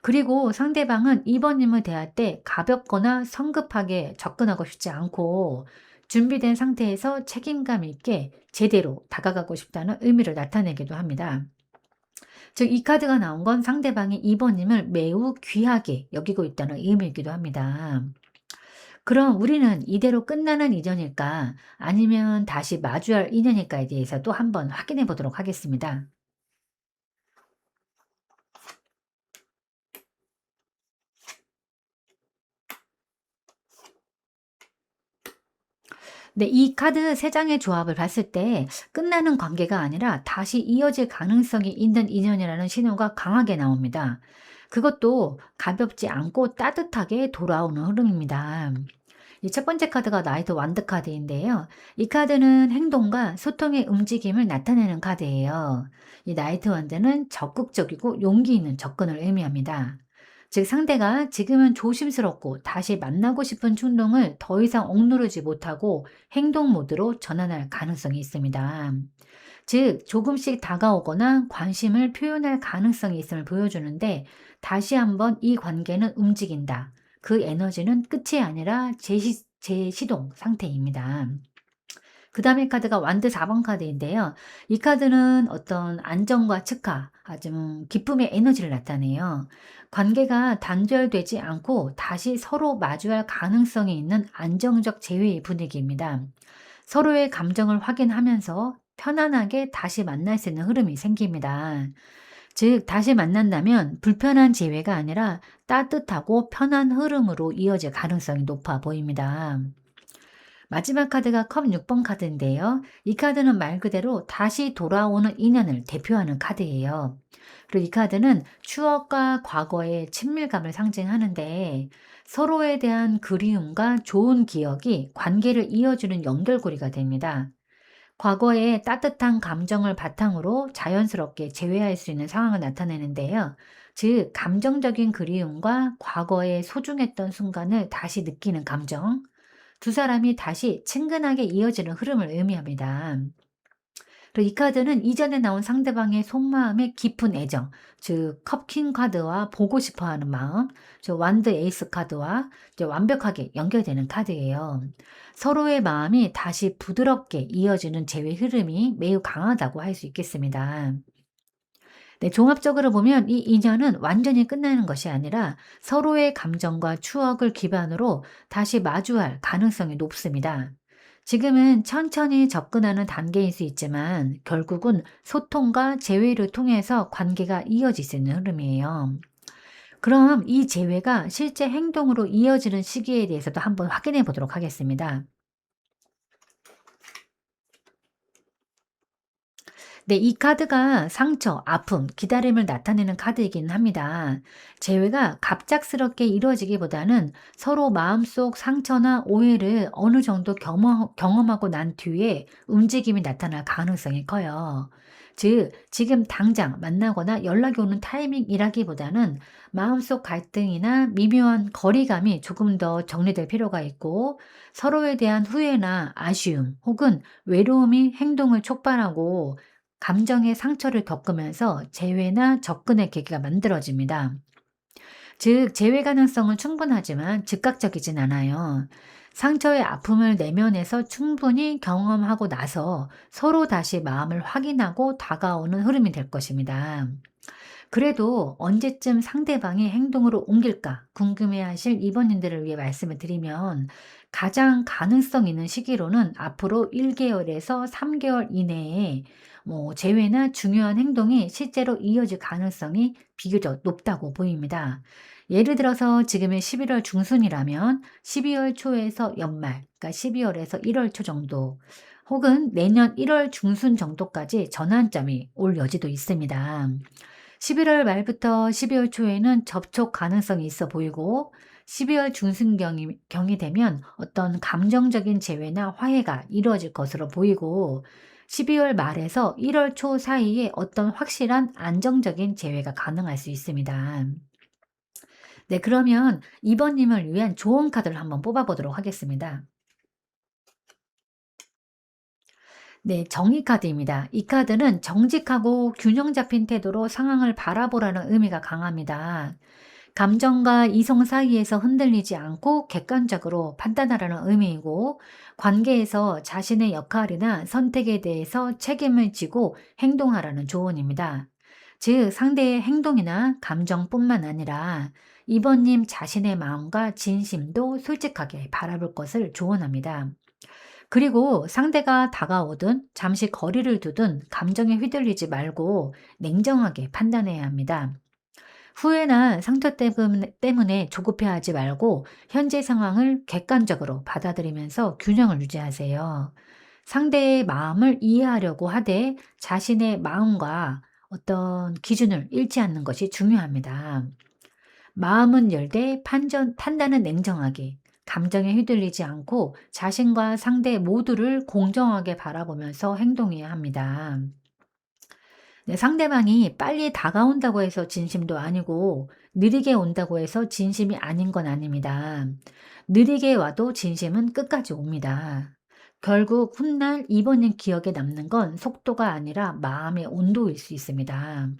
Speaker 1: 그리고 상대방은 2 번님을 대할 때 가볍거나 성급하게 접근하고 싶지 않고 준비된 상태에서 책임감 있게 제대로 다가가고 싶다는 의미를 나타내기도 합니다. 즉 이 카드가 나온 건 상대방이 2 번님을 매우 귀하게 여기고 있다는 의미이기도 합니다. 그럼 우리는 이대로 끝나는 인연일까? 아니면 다시 마주할 인연일까에 대해서 또 한번 확인해 보도록 하겠습니다. 네, 이 카드 3 장의 조합을 봤을 때 끝나는 관계가 아니라 다시 이어질 가능성이 있는 인연이라는 신호가 강하게 나옵니다. 그것도 가볍지 않고 따뜻하게 돌아오는 흐름입니다. 이 첫 번째 카드가 나이트 완드 카드인데요. 이 카드는 행동과 소통의 움직임을 나타내는 카드예요. 이 나이트 완드는 적극적이고 용기 있는 접근을 의미합니다. 즉 상대가 지금은 조심스럽고 다시 만나고 싶은 충동을 더 이상 억누르지 못하고 행동 모드로 전환할 가능성이 있습니다. 즉 조금씩 다가오거나 관심을 표현할 가능성이 있음을 보여주는데 다시 한번 이 관계는 움직인다. 그 에너지는 끝이 아니라 재시동 상태입니다. 그 다음에 카드가 완드 4번 카드인데요. 이 카드는 어떤 안정과 측하, 아주 기쁨의 에너지를 나타내요. 관계가 단절되지 않고 다시 서로 마주할 가능성이 있는 안정적 재회의 분위기입니다. 서로의 감정을 확인하면서 편안하게 다시 만날 수 있는 흐름이 생깁니다. 즉, 다시 만난다면 불편한 재회가 아니라 따뜻하고 편한 흐름으로 이어질 가능성이 높아 보입니다. 마지막 카드가 컵 6번 카드인데요. 이 카드는 말 그대로 다시 돌아오는 인연을 대표하는 카드예요. 그리고 이 카드는 추억과 과거의 친밀감을 상징하는데 서로에 대한 그리움과 좋은 기억이 관계를 이어주는 연결고리가 됩니다. 과거의 따뜻한 감정을 바탕으로 자연스럽게 재회할 수 있는 상황을 나타내는데요. 즉, 감정적인 그리움과 과거의 소중했던 순간을 다시 느끼는 감정, 두 사람이 다시 친근하게 이어지는 흐름을 의미합니다. 그리고 이 카드는 이전에 나온 상대방의 속마음의 깊은 애정, 즉 컵킹 카드와 보고 싶어 하는 마음, 저 완드 에이스 카드와 이제 완벽하게 연결되는 카드예요. 서로의 마음이 다시 부드럽게 이어지는 재회 흐름이 매우 강하다고 할 수 있겠습니다. 네, 종합적으로 보면 이 인연은 완전히 끝나는 것이 아니라 서로의 감정과 추억을 기반으로 다시 마주할 가능성이 높습니다. 지금은 천천히 접근하는 단계일 수 있지만 결국은 소통과 재회를 통해서 관계가 이어질 수 있는 흐름이에요. 그럼 이 재회가 실제 행동으로 이어지는 시기에 대해서도 한번 확인해 보도록 하겠습니다. 네, 이 카드가 상처, 아픔, 기다림을 나타내는 카드이긴 합니다. 재회가 갑작스럽게 이루어지기보다는 서로 마음속 상처나 오해를 어느 정도 경험하고 난 뒤에 움직임이 나타날 가능성이 커요. 즉, 지금 당장 만나거나 연락이 오는 타이밍이라기보다는 마음속 갈등이나 미묘한 거리감이 조금 더 정리될 필요가 있고, 서로에 대한 후회나 아쉬움 혹은 외로움이 행동을 촉발하고 감정의 상처를 겪으면서 재회나 접근의 계기가 만들어집니다. 즉, 재회 가능성은 충분하지만 즉각적이진 않아요. 상처의 아픔을 내면에서 충분히 경험하고 나서 서로 다시 마음을 확인하고 다가오는 흐름이 될 것입니다. 그래도 언제쯤 상대방이 행동으로 옮길까 궁금해 하실 이번님들을 위해 말씀을 드리면 가장 가능성 있는 시기로는 앞으로 1개월에서 3개월 이내에 재회나 중요한 행동이 실제로 이어질 가능성이 비교적 높다고 보입니다. 예를 들어서 지금은 11월 중순이라면 12월 초에서 연말, 그러니까 12월에서 1월 초 정도, 혹은 내년 1월 중순 정도까지 전환점이 올 여지도 있습니다. 11월 말부터 12월 초에는 접촉 가능성이 있어 보이고 12월 중순경이 되면 어떤 감정적인 재회나 화해가 이루어질 것으로 보이고 12월 말에서 1월 초 사이에 어떤 확실한 안정적인 재회가 가능할 수 있습니다. 네, 그러면 이번님을 위한 좋은 카드를 한번 뽑아보도록 하겠습니다. 네, 정의 카드입니다. 이 카드는 정직하고 균형 잡힌 태도로 상황을 바라보라는 의미가 강합니다. 감정과 이성 사이에서 흔들리지 않고 객관적으로 판단하라는 의미이고, 관계에서 자신의 역할이나 선택에 대해서 책임을 지고 행동하라는 조언입니다. 즉, 상대의 행동이나 감정뿐만 아니라 이번님 자신의 마음과 진심도 솔직하게 바라볼 것을 조언합니다. 그리고 상대가 다가오든 잠시 거리를 두든 감정에 휘둘리지 말고 냉정하게 판단해야 합니다. 후회나 상처 때문에 조급해하지 말고 현재 상황을 객관적으로 받아들이면서 균형을 유지하세요. 상대의 마음을 이해하려고 하되 자신의 마음과 어떤 기준을 잃지 않는 것이 중요합니다. 마음은 열되 판단은 냉정하게, 감정에 휘둘리지 않고 자신과 상대 모두를 공정하게 바라보면서 행동해야 합니다. 네, 상대방이 빨리 다가온다고 해서 진심도 아니고 느리게 온다고 해서 진심이 아닌 건 아닙니다. 느리게 와도 진심은 끝까지 옵니다. 결국 훗날 이번님 기억에 남는 건 속도가 아니라 마음의 온도일 수 있습니다.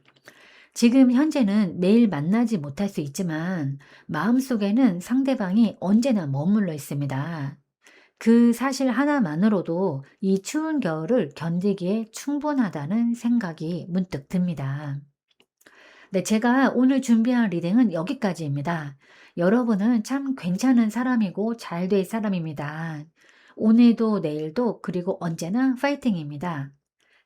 Speaker 1: 지금 현재는 내일 만나지 못할 수 있지만 마음속에는 상대방이 언제나 머물러 있습니다. 그 사실 하나만으로도 이 추운 겨울을 견디기에 충분하다는 생각이 문득 듭니다. 네, 제가 오늘 준비한 리딩은 여기까지입니다. 여러분은 참 괜찮은 사람이고 잘 될 사람입니다. 오늘도 내일도 그리고 언제나 파이팅입니다.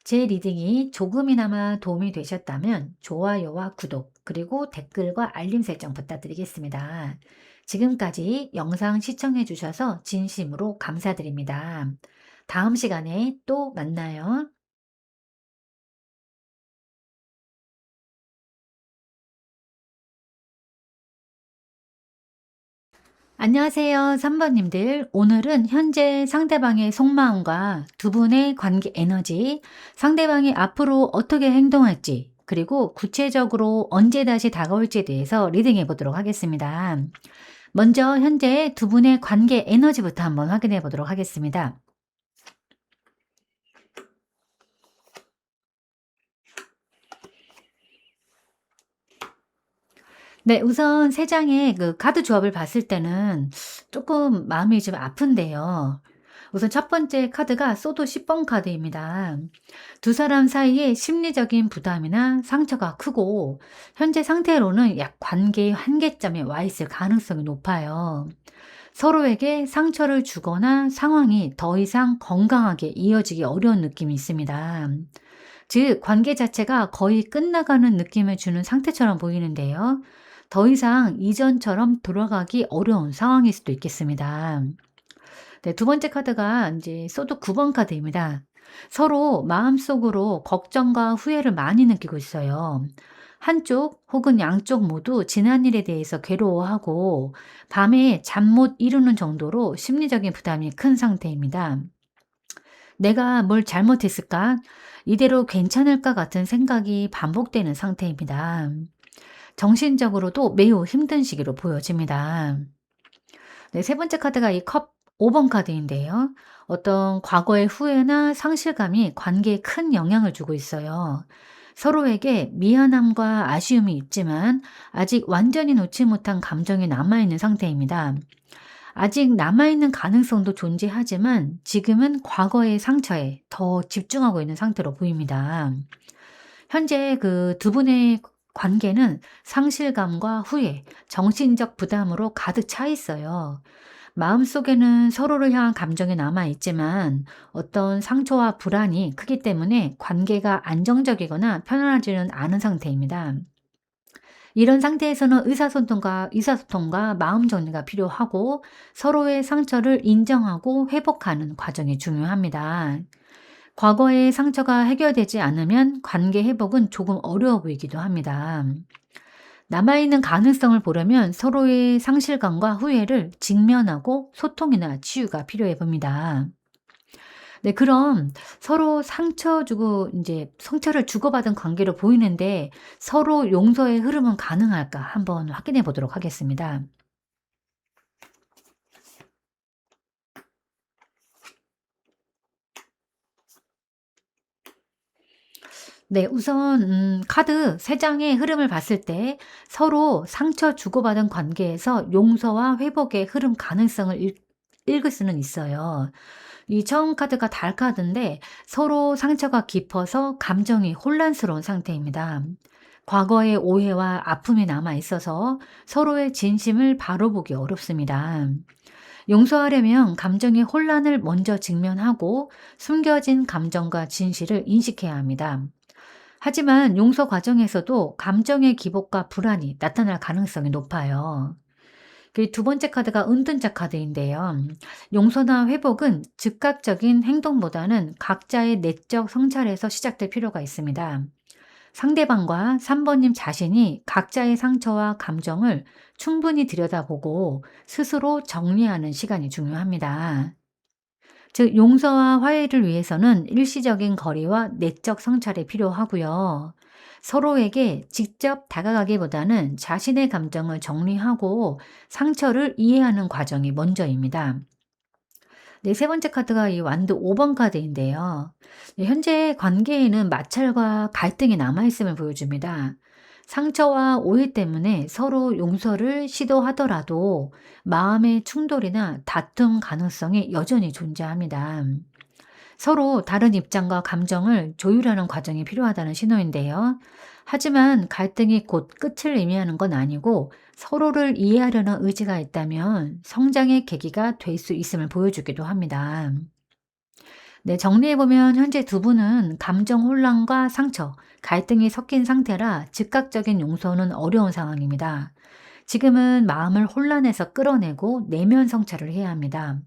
Speaker 1: 제 리딩이 조금이나마 도움이 되셨다면 좋아요와 구독, 그리고 댓글과 알림 설정 부탁드리겠습니다. 지금까지 영상 시청해 주셔서 진심으로 감사드립니다. 다음 시간에 또 만나요. 안녕하세요, 3번님들. 오늘은 현재 상대방의 속마음과 두 분의 관계 에너지, 상대방이 앞으로 어떻게 행동할지, 그리고 구체적으로 언제 다시 다가올지에 대해서 리딩해 보도록 하겠습니다. 먼저 현재 두 분의 관계 에너지부터 한번 확인해 보도록 하겠습니다. 네. 우선 3 장의 그 카드 조합을 봤을 때는 쪼끔 마음이 좀 아픈데요. 우선 첫 번째 카드가 소도 10번 카드입니다. 두 사람 사이에 심리적인 부담이나 상처가 크고 현재 상태로는 약 관계의 한계점에 와 있을 가능성이 높아요. 서로에게 상처를 주거나 상황이 더 이상 건강하게 이어지기 어려운 느낌이 있습니다. 즉, 관계 자체가 거의 끝나가는 느낌을 주는 상태처럼 보이는데요. 더 이상 이전처럼 돌아가기 어려운 상황일 수도 있겠습니다. 네, 두 번째 카드가 이제 소드 9번 카드입니다. 서로 마음속으로 걱정과 후회를 많이 느끼고 있어요. 한쪽 혹은 양쪽 모두 지난 일에 대해서 괴로워하고 밤에 잠 못 이루는 정도로 심리적인 부담이 큰 상태입니다. 내가 뭘 잘못했을까? 이대로 괜찮을까 같은 생각이 반복되는 상태입니다. 정신적으로도 매우 힘든 시기로 보여집니다. 네, 세 번째 카드가 이 컵 5번 카드인데요. 어떤 과거의 후회나 상실감이 관계에 큰 영향을 주고 있어요. 서로에게 미안함과 아쉬움이 있지만 아직 완전히 놓지 못한 감정이 남아있는 상태입니다. 아직 남아있는 가능성도 존재하지만 지금은 과거의 상처에 더 집중하고 있는 상태로 보입니다. 현재 그 두 분의 관계는 상실감과 후회, 정신적 부담으로 가득 차 있어요. 마음속에는 서로를 향한 감정이 남아 있지만 어떤 상처와 불안이 크기 때문에 관계가 안정적이거나 편안하지는 않은 상태입니다. 이런 상태에서는 의사소통과 마음 정리가 필요하고 서로의 상처를 인정하고 회복하는 과정이 중요합니다. 과거의 상처가 해결되지 않으면 관계 회복은 조금 어려워 보이기도 합니다. 남아있는 가능성을 보려면 서로의 상실감과 후회를 직면하고 소통이나 치유가 필요해 봅니다. 네, 그럼 서로 상처 주고 인제 상처를 주고받은 관계로 보이는데 서로 용서의 흐름은 가능할까 한번 확인해 보도록 하겠습니다. 네, 우선 카드 3 장의 흐름을 봤을 때 서로 상처 주고받은 관계에서 용서와 회복의 흐름 가능성을 읽을 수는 있어요. 이 처음 카드가 달 카드인데 서로 상처가 깊어서 감정이 혼란스러운 상태입니다. 과거의 오해와 아픔이 남아 있어서 서로의 진심을 바로 보기 어렵습니다. 용서하려면 감정의 혼란을 먼저 직면하고 숨겨진 감정과 진실을 인식해야 합니다. 하지만 용서 과정에서도 감정의 기복과 불안이 나타날 가능성이 높아요. 그 두 번째 카드가 은둔자 카드인데요. 용서나 회복은 즉각적인 행동보다는 각자의 내적 성찰에서 시작될 필요가 있습니다. 상대방과 3번님 자신이 각자의 상처와 감정을 충분히 들여다보고 스스로 정리하는 시간이 중요합니다. 즉, 용서와 화해를 위해서는 일시적인 거리와 내적 성찰이 필요하고요. 서로에게 직접 다가가기보다는 자신의 감정을 정리하고 상처를 이해하는 과정이 먼저입니다. 네, 세 번째 카드가 이 완드 5번 카드인데요. 네, 현재 관계에는 마찰과 갈등이 남아있음을 보여줍니다. 상처와 오해 때문에 서로 용서를 시도하더라도 마음의 충돌이나 다툼 가능성이 여전히 존재합니다. 서로 다른 입장과 감정을 조율하는 과정이 필요하다는 신호인데요. 하지만 갈등이 곧 끝을 의미하는 건 아니고 서로를 이해하려는 의지가 있다면 성장의 계기가 될 수 있음을 보여주기도 합니다. 네, 정리해보면 현재 두 분은 감정 혼란과 상처, 갈등이 섞인 상태라 즉각적인 용서는 어려운 상황입니다. 지금은 마음을 혼란에서 끌어내고 내면 성찰을 해야 합니다.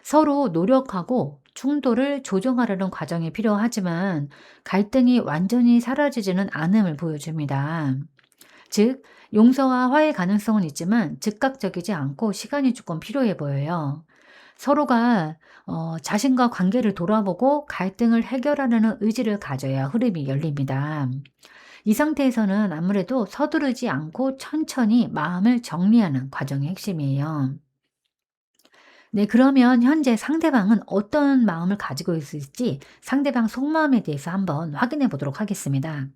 Speaker 1: 서로 노력하고 충돌을 조정하려는 과정이 필요하지만 갈등이 완전히 사라지지는 않음을 보여줍니다. 즉, 용서와 화해 가능성은 있지만 즉각적이지 않고 시간이 조금 필요해 보여요. 서로가 자신과 관계를 돌아보고 갈등을 해결하려는 의지를 가져야 흐름이 열립니다. 이 상태에서는 아무래도 서두르지 않고 천천히 마음을 정리하는 과정이 핵심이에요. 네, 그러면 현재 상대방은 어떤 마음을 가지고 있을지 상대방 속마음에 대해서 한번 확인해 보도록 하겠습니다.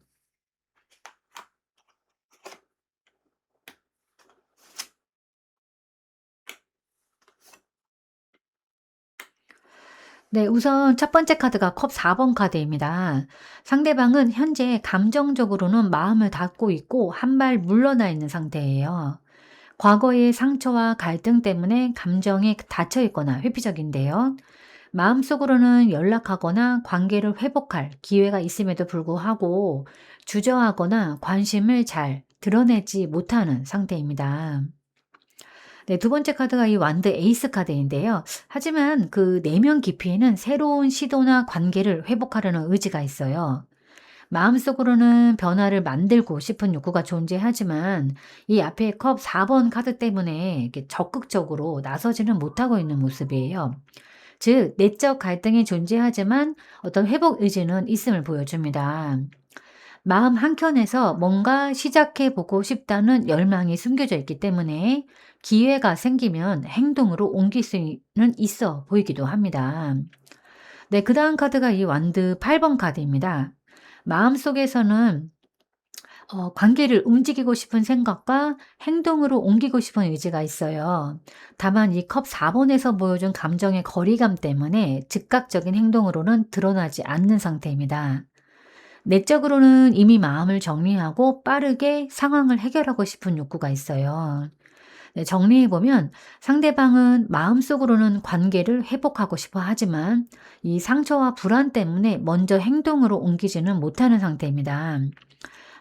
Speaker 1: 네, 우선 첫 번째 카드가 컵 4번 카드입니다. 상대방은 현재 감정적으로는 마음을 닫고 있고 한 발 물러나 있는 상태예요. 과거의 상처와 갈등 때문에 감정에 닫혀 있거나 회피적인데요. 마음속으로는 연락하거나 관계를 회복할 기회가 있음에도 불구하고 주저하거나 관심을 잘 드러내지 못하는 상태입니다. 네, 두 번째 카드가 이 완드 에이스 카드인데요. 하지만 그 내면 깊이에는 새로운 시도나 관계를 회복하려는 의지가 있어요. 마음속으로는 변화를 만들고 싶은 욕구가 존재하지만 이 앞에 컵 4번 카드 때문에 이렇게 적극적으로 나서지는 못하고 있는 모습이에요. 즉, 내적 갈등이 존재하지만 어떤 회복 의지는 있음을 보여줍니다. 마음 한켠에서 뭔가 시작해 보고 싶다는 열망이 숨겨져 있기 때문에 기회가 생기면 행동으로 옮길 수는 있어 보이기도 합니다. 네, 그 다음 카드가 이 완드 8번 카드입니다. 마음속에서는 관계를 움직이고 싶은 생각과 행동으로 옮기고 싶은 의지가 있어요. 다만 이 컵 4번에서 보여준 감정의 거리감 때문에 즉각적인 행동으로는 드러나지 않는 상태입니다. 내적으로는 이미 마음을 정리하고 빠르게 상황을 해결하고 싶은 욕구가 있어요. 네, 정리해보면 상대방은 마음속으로는 관계를 회복하고 싶어 하지만 이 상처와 불안 때문에 먼저 행동으로 옮기지는 못하는 상태입니다.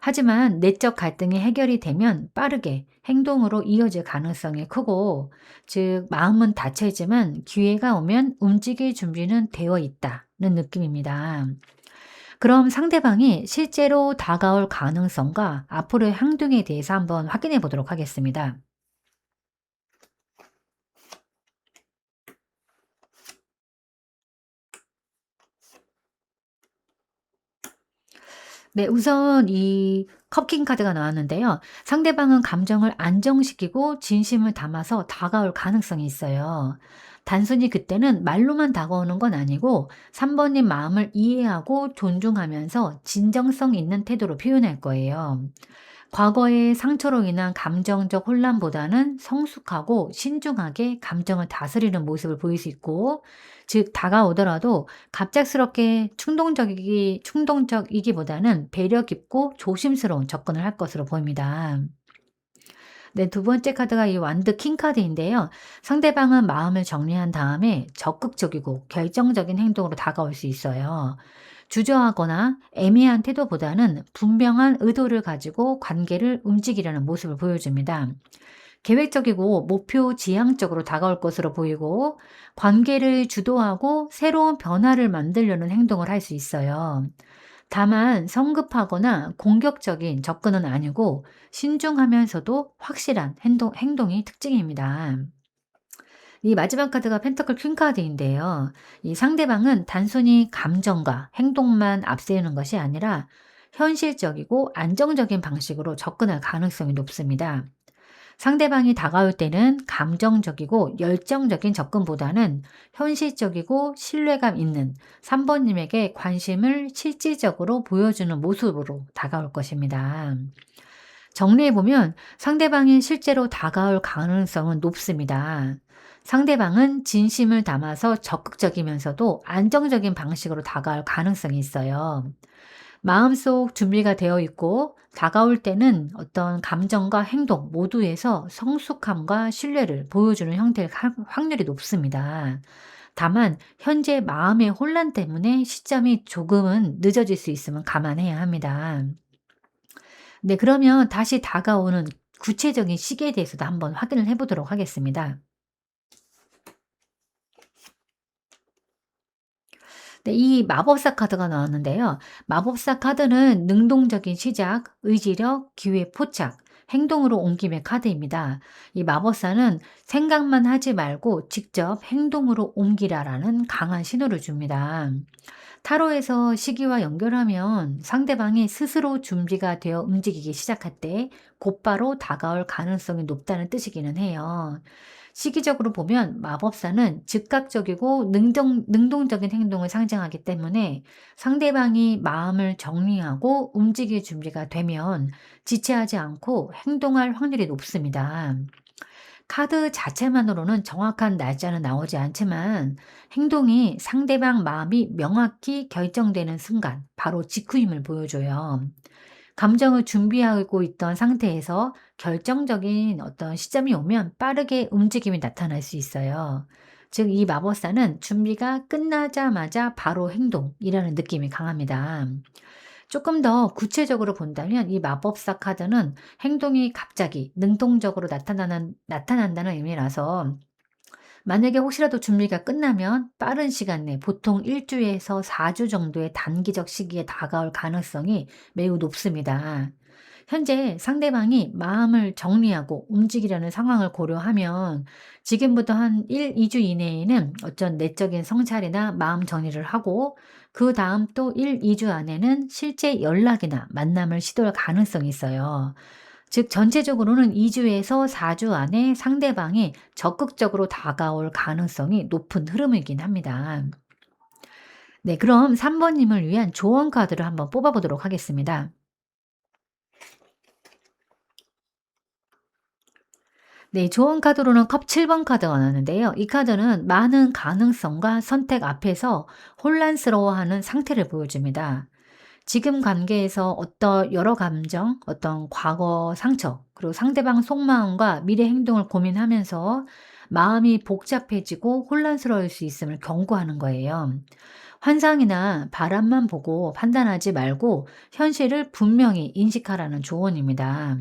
Speaker 1: 하지만 내적 갈등이 해결이 되면 빠르게 행동으로 이어질 가능성이 크고, 즉, 마음은 닫혀있지만 기회가 오면 움직일 준비는 되어 있다는 느낌입니다. 그럼 상대방이 실제로 다가올 가능성과 앞으로의 행동에 대해서 한번 확인해 보도록 하겠습니다. 네, 우선 이 컵킹 카드가 나왔는데요. 상대방은 감정을 안정시키고 진심을 담아서 다가올 가능성이 있어요. 단순히 그때는 말로만 다가오는 건 아니고 3번님 마음을 이해하고 존중하면서 진정성 있는 태도로 표현할 거예요. 과거의 상처로 인한 감정적 혼란보다는 성숙하고 신중하게 감정을 다스리는 모습을 보일 수 있고, 즉 다가오더라도 갑작스럽게 충동적이기보다는 배려 깊고 조심스러운 접근을 할 것으로 보입니다. 네, 두 번째 카드가 이 완드 킹 카드인데요. 상대방은 마음을 정리한 다음에 적극적이고 결정적인 행동으로 다가올 수 있어요. 주저하거나 애매한 태도보다는 분명한 의도를 가지고 관계를 움직이려는 모습을 보여줍니다. 계획적이고 목표 지향적으로 다가올 것으로 보이고, 관계를 주도하고 새로운 변화를 만들려는 행동을 할 수 있어요. 다만 성급하거나 공격적인 접근은 아니고 신중하면서도 확실한 행동이 특징입니다. 이 마지막 카드가 펜터클 퀸 카드인데요. 이 상대방은 단순히 감정과 행동만 앞세우는 것이 아니라 현실적이고 안정적인 방식으로 접근할 가능성이 높습니다. 상대방이 다가올 때는 감정적이고 열정적인 접근보다는 현실적이고 신뢰감 있는 3번님에게 관심을 실질적으로 보여주는 모습으로 다가올 것입니다. 정리해보면 상대방이 실제로 다가올 가능성은 높습니다. 상대방은 진심을 담아서 적극적이면서도 안정적인 방식으로 다가올 가능성이 있어요. 마음속 준비가 되어 있고 다가올 때는 어떤 감정과 행동 모두에서 성숙함과 신뢰를 보여주는 형태일 확률이 높습니다. 다만 현재 마음의 혼란 때문에 시점이 조금은 늦어질 수 있음은 감안해야 합니다. 네, 그러면 다시 다가오는 구체적인 시기에 대해서도 한번 확인을 해 보도록 하겠습니다. 네, 이 마법사 카드가 나왔는데요. 마법사 카드는 능동적인 시작, 의지력, 기회 포착, 행동으로 옮김의 카드입니다. 이 마법사는 생각만 하지 말고 직접 행동으로 옮기라라는 강한 신호를 줍니다. 타로에서 시기와 연결하면 상대방이 스스로 준비가 되어 움직이기 시작할 때 곧바로 다가올 가능성이 높다는 뜻이기는 해요. 시기적으로 보면 마법사는 즉각적이고 능동적인 행동을 상징하기 때문에 상대방이 마음을 정리하고 움직일 준비가 되면 지체하지 않고 행동할 확률이 높습니다. 카드 자체만으로는 정확한 날짜는 나오지 않지만 행동이 상대방 마음이 명확히 결정되는 순간, 바로 직후임을 보여줘요. 감정을 준비하고 있던 상태에서 결정적인 어떤 시점이 오면 빠르게 움직임이 나타날 수 있어요. 즉, 이 마법사는 준비가 끝나자마자 바로 행동이라는 느낌이 강합니다. 조금 더 구체적으로 본다면 이 마법사 카드는 행동이 갑자기 능동적으로 나타난다는 의미라서, 만약에 혹시라도 준비가 끝나면 빠른 시간 내 보통 1주에서 4주 정도의 단기적 시기에 다가올 가능성이 매우 높습니다. 현재 상대방이 마음을 정리하고 움직이려는 상황을 고려하면 지금부터 한 1-2주 이내에는 어떤 내적인 성찰이나 마음 정리를 하고, 그다음 또 1-2주 안에는 실제 연락이나 만남을 시도할 가능성이 있어요. 즉 전체적으로는 2 주에서 4주 안에 상대방이 적극적으로 다가올 가능성이 높은 흐름이긴 합니다. 네, 그럼 3 번님을 위한 조언 카드를 한번 뽑아 보도록 하겠습니다. 네, 조언 카드로는 컵 7번 카드가 나왔는데요. 이 카드는 많은 가능성과 선택 앞에서 혼란스러워하는 상태를 보여줍니다. 지금 관계에서 어떤 여러 감정, 어떤 과거 상처, 그리고 상대방 속마음과 미래 행동을 고민하면서 마음이 복잡해지고 혼란스러울 수 있음을 경고하는 거예요. 환상이나 바람만 보고 판단하지 말고 현실을 분명히 인식하라는 조언입니다.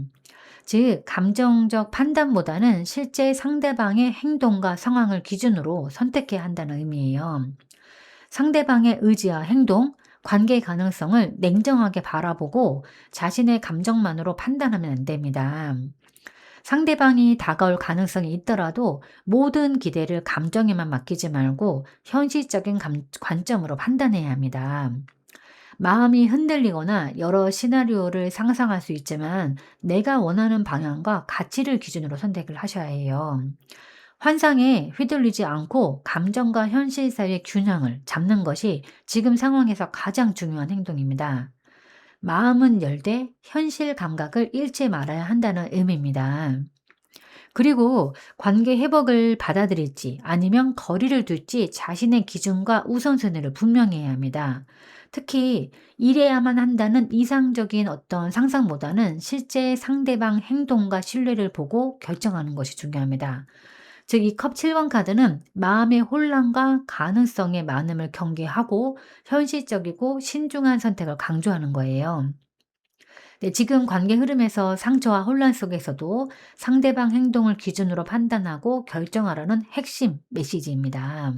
Speaker 1: 즉, 감정적 판단보다는 실제 상대방의 행동과 상황을 기준으로 선택해야 한다는 의미예요. 상대방의 의지와 행동, 관계 가능성을 냉정하게 바라보고 자신의 감정만으로 판단하면 안 됩니다. 상대방이 다가올 가능성이 있더라도 모든 기대를 감정에만 맡기지 말고 현실적인 관점으로 판단해야 합니다. 마음이 흔들리거나 여러 시나리오를 상상할 수 있지만 내가 원하는 방향과 가치를 기준으로 선택을 하셔야 해요. 환상에 휘둘리지 않고 감정과 현실 사이의 균형을 잡는 것이 지금 상황에서 가장 중요한 행동입니다. 마음은 열되 현실 감각을 잃지 말아야 한다는 의미입니다. 그리고 관계 회복을 받아들일지 아니면 거리를 둘지 자신의 기준과 우선순위를 분명히 해야 합니다. 특히 이래야만 한다는 이상적인 어떤 상상보다는 실제 상대방 행동과 신뢰를 보고 결정하는 것이 중요합니다. 즉, 이 컵 7번 카드는 마음의 혼란과 가능성의 많음을 경계하고 현실적이고 신중한 선택을 강조하는 거예요. 네, 지금 관계 흐름에서 상처와 혼란 속에서도 상대방 행동을 기준으로 판단하고 결정하라는 핵심 메시지입니다.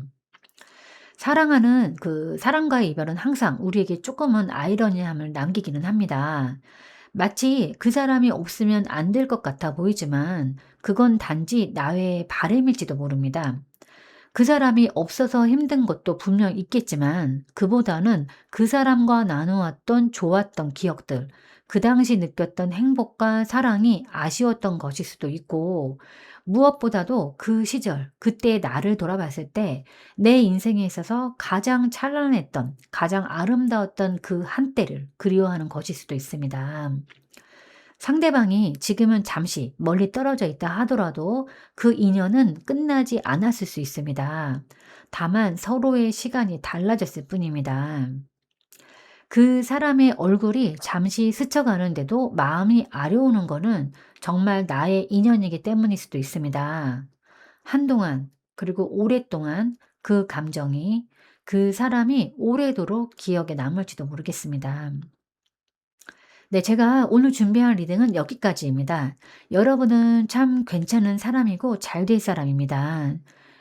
Speaker 1: 사랑과의 이별은 항상 우리에게 조금은 아이러니함을 남기기는 합니다. 마치 그 사람이 없으면 안 될 것 같아 보이지만 그건 단지 나의 바램일지도 모릅니다. 그 사람이 없어서 힘든 것도 분명 있겠지만 그보다는 그 사람과 나누었던 좋았던 기억들, 그 당시 느꼈던 행복과 사랑이 아쉬웠던 것일 수도 있고, 무엇보다도 그 시절, 그때의 나를 돌아봤을 때 내 인생에 있어서 가장 찬란했던, 가장 아름다웠던 그 한때를 그리워하는 것일 수도 있습니다. 상대방이 지금은 잠시 멀리 떨어져 있다 하더라도 그 인연은 끝나지 않았을 수 있습니다. 다만 서로의 시간이 달라졌을 뿐입니다. 그 사람의 얼굴이 잠시 스쳐가는데도 마음이 아려오는 거는 정말 나의 인연이기 때문일 수도 있습니다. 한동안, 그리고 오랫동안 그 감정이, 그 사람이 오래도록 기억에 남을지도 모르겠습니다. 네, 제가 오늘 준비한 리딩은 여기까지입니다. 여러분은 참 괜찮은 사람이고 잘 될 사람입니다.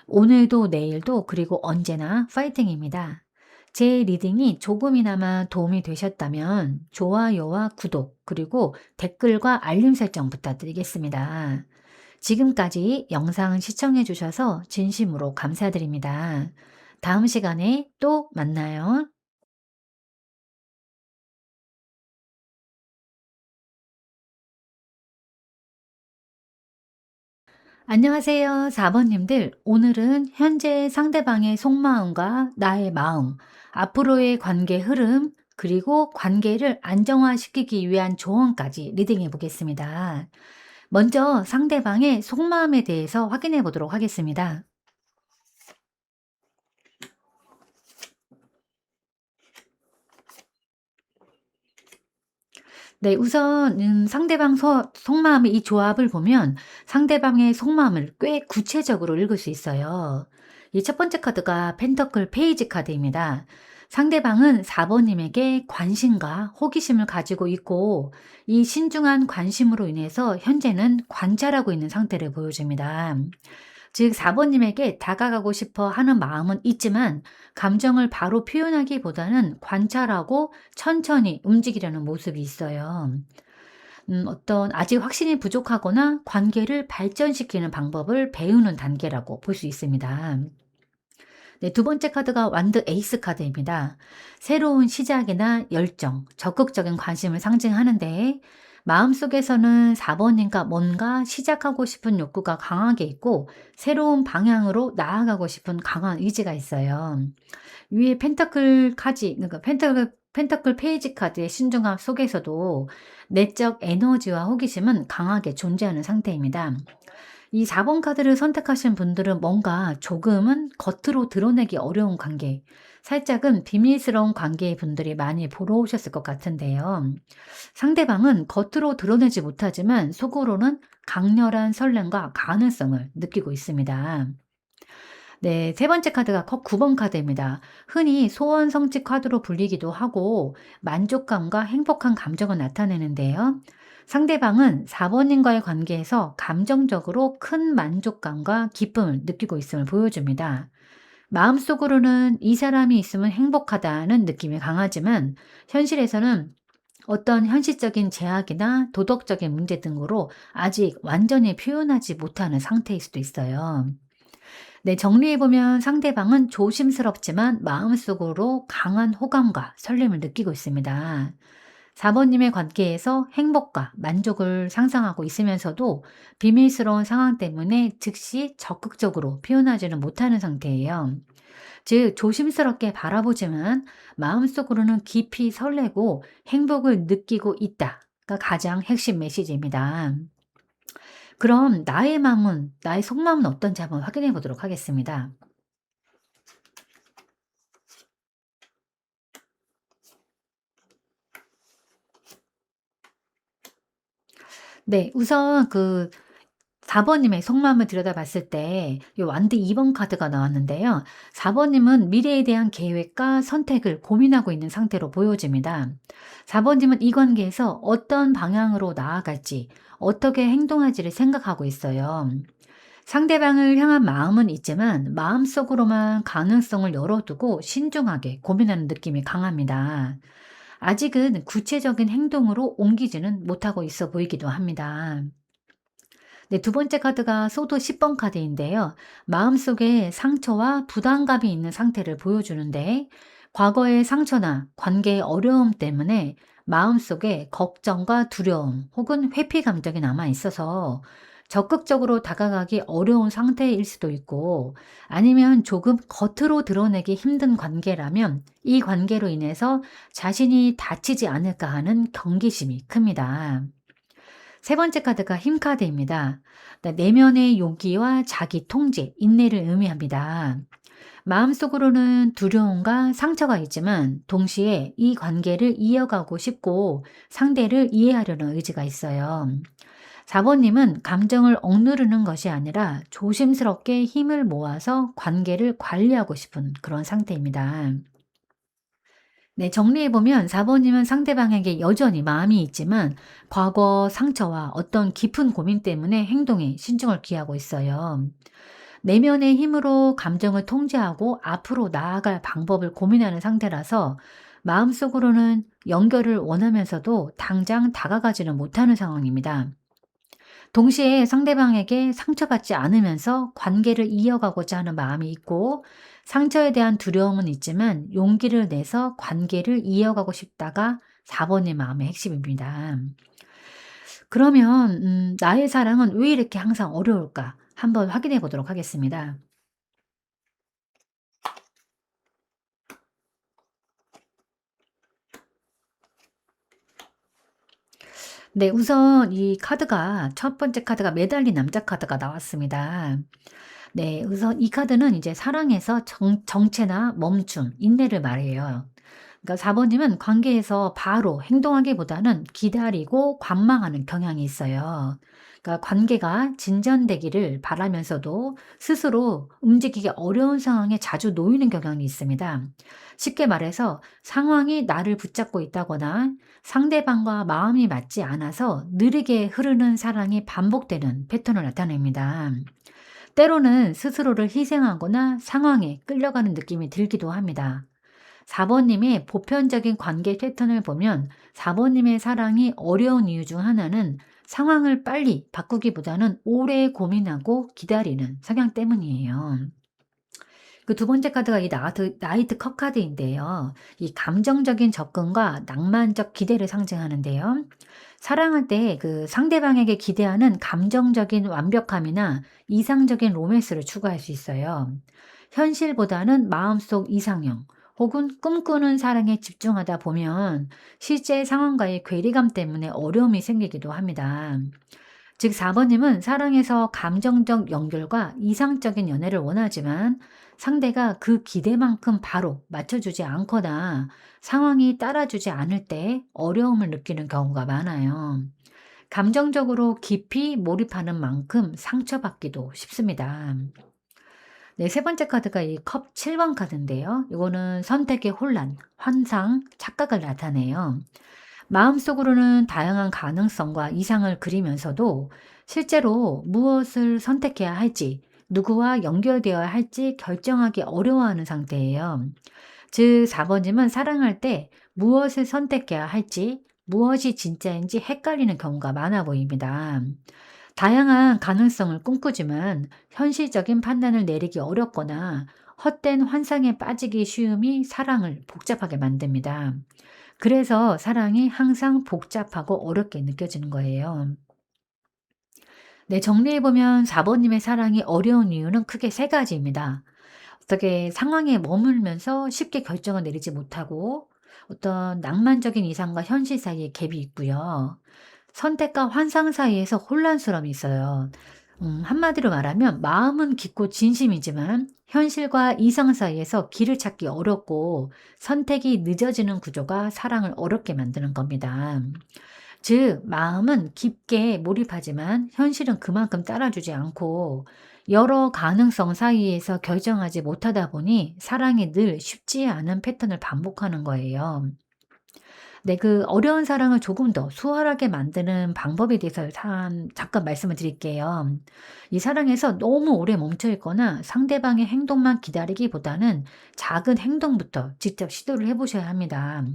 Speaker 1: 오늘도 내일도 그리고 언제나 파이팅입니다. 제 리딩이 조금이나마 도움이 되셨다면 좋아요와 구독, 그리고 댓글과 알림 설정 부탁드리겠습니다. 지금까지 영상 시청해 주셔서 진심으로 감사드립니다. 다음 시간에 또 만나요. 안녕하세요. 4번님들. 오늘은 현재 상대방의 속마음과 나의 마음, 앞으로의 관계 흐름, 그리고 관계를 안정화시키기 위한 조언까지 리딩해 보겠습니다. 먼저 상대방의 속마음에 대해서 확인해 보도록 하겠습니다. 네, 우선 상대방 속마음의 이 조합을 보면 상대방의 속마음을 꽤 구체적으로 읽을 수 있어요. 이 첫 번째 카드가 펜터클 페이지 카드입니다. 상대방은 4번님에게 관심과 호기심을 가지고 있고 이 신중한 관심으로 인해서 현재는 관찰하고 있는 상태를 보여줍니다. 즉 4번님에게 다가가고 싶어 하는 마음은 있지만 감정을 바로 표현하기보다는 관찰하고 천천히 움직이려는 모습이 있어요. 어떤 아직 확신이 부족하거나 관계를 발전시키는 방법을 배우는 단계라고 볼 수 있습니다. 네, 두 번째 카드가 완드 에이스 카드입니다. 새로운 시작이나 열정, 적극적인 관심을 상징하는데 마음속에서는 4번님과 뭔가 시작하고 싶은 욕구가 강하게 있고 새로운 방향으로 나아가고 싶은 강한 의지가 있어요. 위에 펜타클 카지 그러니까 펜타클 페이지 카드의 신중함 속에서도 내적 에너지와 호기심은 강하게 존재하는 상태입니다. 이 4번 카드를 선택하신 분들은 뭔가 조금은 겉으로 드러내기 어려운 관계, 살짝은 비밀스러운 관계의 분들이 많이 보러 오셨을 것 같은데요. 상대방은 겉으로 드러내지 못하지만 속으로는 강렬한 설렘과 가능성을 느끼고 있습니다. 네, 세 번째 카드가 9번 카드입니다. 흔히 소원 성취 카드로 불리기도 하고 만족감과 행복한 감정을 나타내는데요. 상대방은 4번님과의 관계에서 감정적으로 큰 만족감과 기쁨을 느끼고 있음을 보여줍니다. 마음속으로는 이 사람이 있으면 행복하다는 느낌이 강하지만 현실에서는 어떤 현실적인 제약이나 도덕적인 문제 등으로 아직 완전히 표현하지 못하는 상태일 수도 있어요. 네, 정리해보면 상대방은 조심스럽지만 마음속으로 강한 호감과 설렘을 느끼고 있습니다. 4번님의 관계에서 행복과 만족을 상상하고 있으면서도 비밀스러운 상황 때문에 즉시 적극적으로 표현하지는 못하는 상태예요. 즉, 조심스럽게 바라보지만 마음속으로는 깊이 설레고 행복을 느끼고 있다가 가장 핵심 메시지입니다. 그럼 나의 마음은, 나의 속마음은 어떤지 한번 확인해 보도록 하겠습니다. 네. 우선 4번 님의 속마음을 들여다봤을 때 요 완드 2번 카드가 나왔는데요. 4번 님은 미래에 대한 계획과 선택을 고민하고 있는 상태로 보여집니다. 4번 님은 이 관계에서 어떤 방향으로 나아갈지, 어떻게 행동할지를 생각하고 있어요. 상대방을 향한 마음은 있지만 마음속으로만 가능성을 열어두고 신중하게 고민하는 느낌이 강합니다. 아직은 구체적인 행동으로 옮기지는 못하고 있어 보이기도 합니다. 네, 두 번째 카드가 소도 10번 카드인데요. 마음속에 상처와 부담감이 있는 상태를 보여주는데 과거의 상처나 관계의 어려움 때문에 마음속에 걱정과 두려움 혹은 회피 감정이 남아 있어서 적극적으로 다가가기 어려운 상태일 수도 있고 아니면 조금 겉으로 드러내기 힘든 관계라면 이 관계로 인해서 자신이 다치지 않을까 하는 경계심이 큽니다. 세 번째 카드가 힘 카드입니다. 네, 내면의 용기와 자기 통제, 인내를 의미합니다. 마음속으로는 두려움과 상처가 있지만 동시에 이 관계를 이어가고 싶고 상대를 이해하려는 의지가 있어요. 4번님은 감정을 억누르는 것이 아니라 조심스럽게 힘을 모아서 관계를 관리하고 싶은 그런 상태입니다. 네, 정리해보면 4번님은 상대방에게 여전히 마음이 있지만 과거 상처와 어떤 깊은 고민 때문에 행동에 신중을 기하고 있어요. 내면의 힘으로 감정을 통제하고 앞으로 나아갈 방법을 고민하는 상태라서 마음속으로는 연결을 원하면서도 당장 다가가지는 못하는 상황입니다. 동시에 상대방에게 상처받지 않으면서 관계를 이어가고자 하는 마음이 있고 상처에 대한 두려움은 있지만 용기를 내서 관계를 이어가고 싶다가 4번의 마음의 핵심입니다. 그러면 나의 사랑은 왜 이렇게 항상 어려울까? 한번 확인해 보도록 하겠습니다. 네, 우선 이 카드가 첫 번째 카드가 매달린 남자 카드가 나왔습니다. 네, 우선 이 카드는 이제 사랑에서 정체나 멈춤, 인내를 말해요. 그러니까 4 번님은 관계에서 바로 행동하기보다는 기다리고 관망하는 경향이 있어요. 그러니까 관계가 진전되기를 바라면서도 스스로 움직이기 어려운 상황에 자주 놓이는 경향이 있습니다. 쉽게 말해서 상황이 나를 붙잡고 있다거나 상대방과 마음이 맞지 않아서 느리게 흐르는 사랑이 반복되는 패턴을 나타냅니다. 때로는 스스로를 희생하거나 상황에 끌려가는 느낌이 들기도 합니다. 4 번님의 보편적인 관계 패턴을 보면 4 번님의 사랑이 어려운 이유 중 하나는 상황을 빨리 바꾸기보다는 오래 고민하고 기다리는 성향 때문이에요. 그 두 번째 카드가 이 나이트 컵 카드인데요. 이 감정적인 접근과 낭만적 기대를 상징하는데요. 사랑할 때 그 상대방에게 기대하는 감정적인 완벽함이나 이상적인 로맨스를 추구할 수 있어요. 현실보다는 마음속 이상형 혹은 꿈꾸는 사랑에 집중하다 보면 실제 상황과의 괴리감 때문에 어려움이 생기기도 합니다. 즉 4 번님은 사랑에서 감정적 연결과 이상적인 연애를 원하지만 상대가 그 기대만큼 바로 맞춰주지 않거나 상황이 따라주지 않을 때 어려움을 느끼는 경우가 많아요. 감정적으로 깊이 몰입하는 만큼 상처받기도 쉽습니다. 네, 세 번째 카드가 이 컵 7번 카드인데요. 이거는 선택의 혼란, 환상, 착각을 나타내요. 마음속으로는 다양한 가능성과 이상을 그리면서도 실제로 무엇을 선택해야 할지, 누구와 연결되어야 할지 결정하기 어려워하는 상태예요. 즉, 4번님은 사랑할 때 무엇을 선택해야 할지, 무엇이 진짜인지 헷갈리는 경우가 많아 보입니다. 다양한 가능성을 꿈꾸지만 현실적인 판단을 내리기 어렵거나 헛된 환상에 빠지기 쉬움이 사랑을 복잡하게 만듭니다. 그래서 사랑이 항상 복잡하고 어렵게 느껴지는 거예요. 네, 정리해보면 4번님의 사랑이 어려운 이유는 크게 세 가지입니다. 어떻게 상황에 머물면서 쉽게 결정을 내리지 못하고 어떤 낭만적인 이상과 현실 사이에 갭이 있고요. 선택과 환상 사이에서 혼란스러움이 있어요. 한마디로 말하면 마음은 깊고 진심이지만 현실과 이상 사이에서 길을 찾기 어렵고 선택이 늦어지는 구조가 사랑을 어렵게 만드는 겁니다. 즉, 마음은 깊게 몰입하지만 현실은 그만큼 따라주지 않고 여러 가능성 사이에서 결정하지 못하다 보니 사랑이 늘 쉽지 않은 패턴을 반복하는 거예요. 네, 그 어려운 사랑을 조금 더 수월하게 만드는 방법에 대해서 잠깐 말씀을 드릴게요. 이 사랑에서 너무 오래 멈춰 있거나 상대방의 행동만 기다리기보다는 작은 행동부터 직접 시도를 해 보셔야 합니다.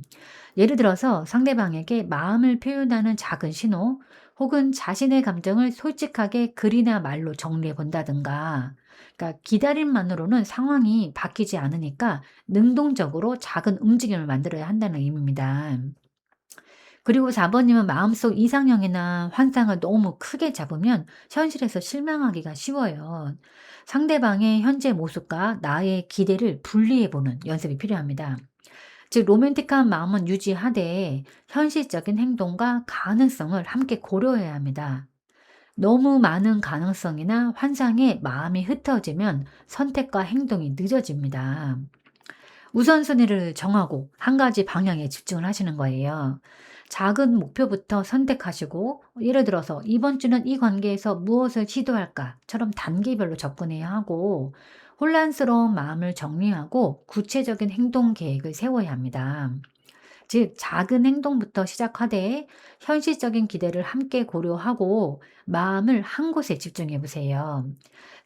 Speaker 1: 예를 들어서 상대방에게 마음을 표현하는 작은 신호 혹은 자신의 감정을 솔직하게 글이나 말로 정리해 본다든가, 그러니까 기다림만으로는 상황이 바뀌지 않으니까 능동적으로 작은 움직임을 만들어야 한다는 의미입니다. 그리고 4 번님은 마음속 이상형이나 환상을 너무 크게 잡으면 현실에서 실망하기가 쉬워요. 상대방의 현재 모습과 나의 기대를 분리해 보는 연습이 필요합니다. 즉, 로맨틱한 마음은 유지하되 현실적인 행동과 가능성을 함께 고려해야 합니다. 너무 많은 가능성이나 환상에 마음이 흩어지면 선택과 행동이 늦어집니다. 우선순위를 정하고 한 가지 방향에 집중을 하시는 거예요. 작은 목표부터 선택하시고, 예를 들어서 이번 주는 이 관계에서 무엇을 시도할까처럼 단계별로 접근해야 하고, 혼란스러운 마음을 정리하고 구체적인 행동 계획을 세워야 합니다. 즉, 작은 행동부터 시작하되 현실적인 기대를 함께 고려하고 마음을 한 곳에 집중해 보세요.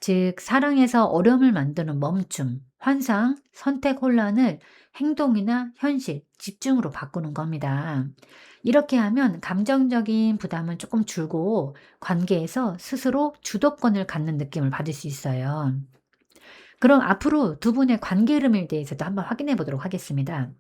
Speaker 1: 즉, 사랑에서 어려움을 만드는 멈춤, 환상, 선택 혼란을 행동이나 현실, 집중으로 바꾸는 겁니다. 이렇게 하면 감정적인 부담은 조금 줄고 관계에서 스스로 주도권을 갖는 느낌을 받을 수 있어요. 그럼 앞으로 두 분의 관계 흐름에 대해서도 한번 확인해 보도록 하겠습니다.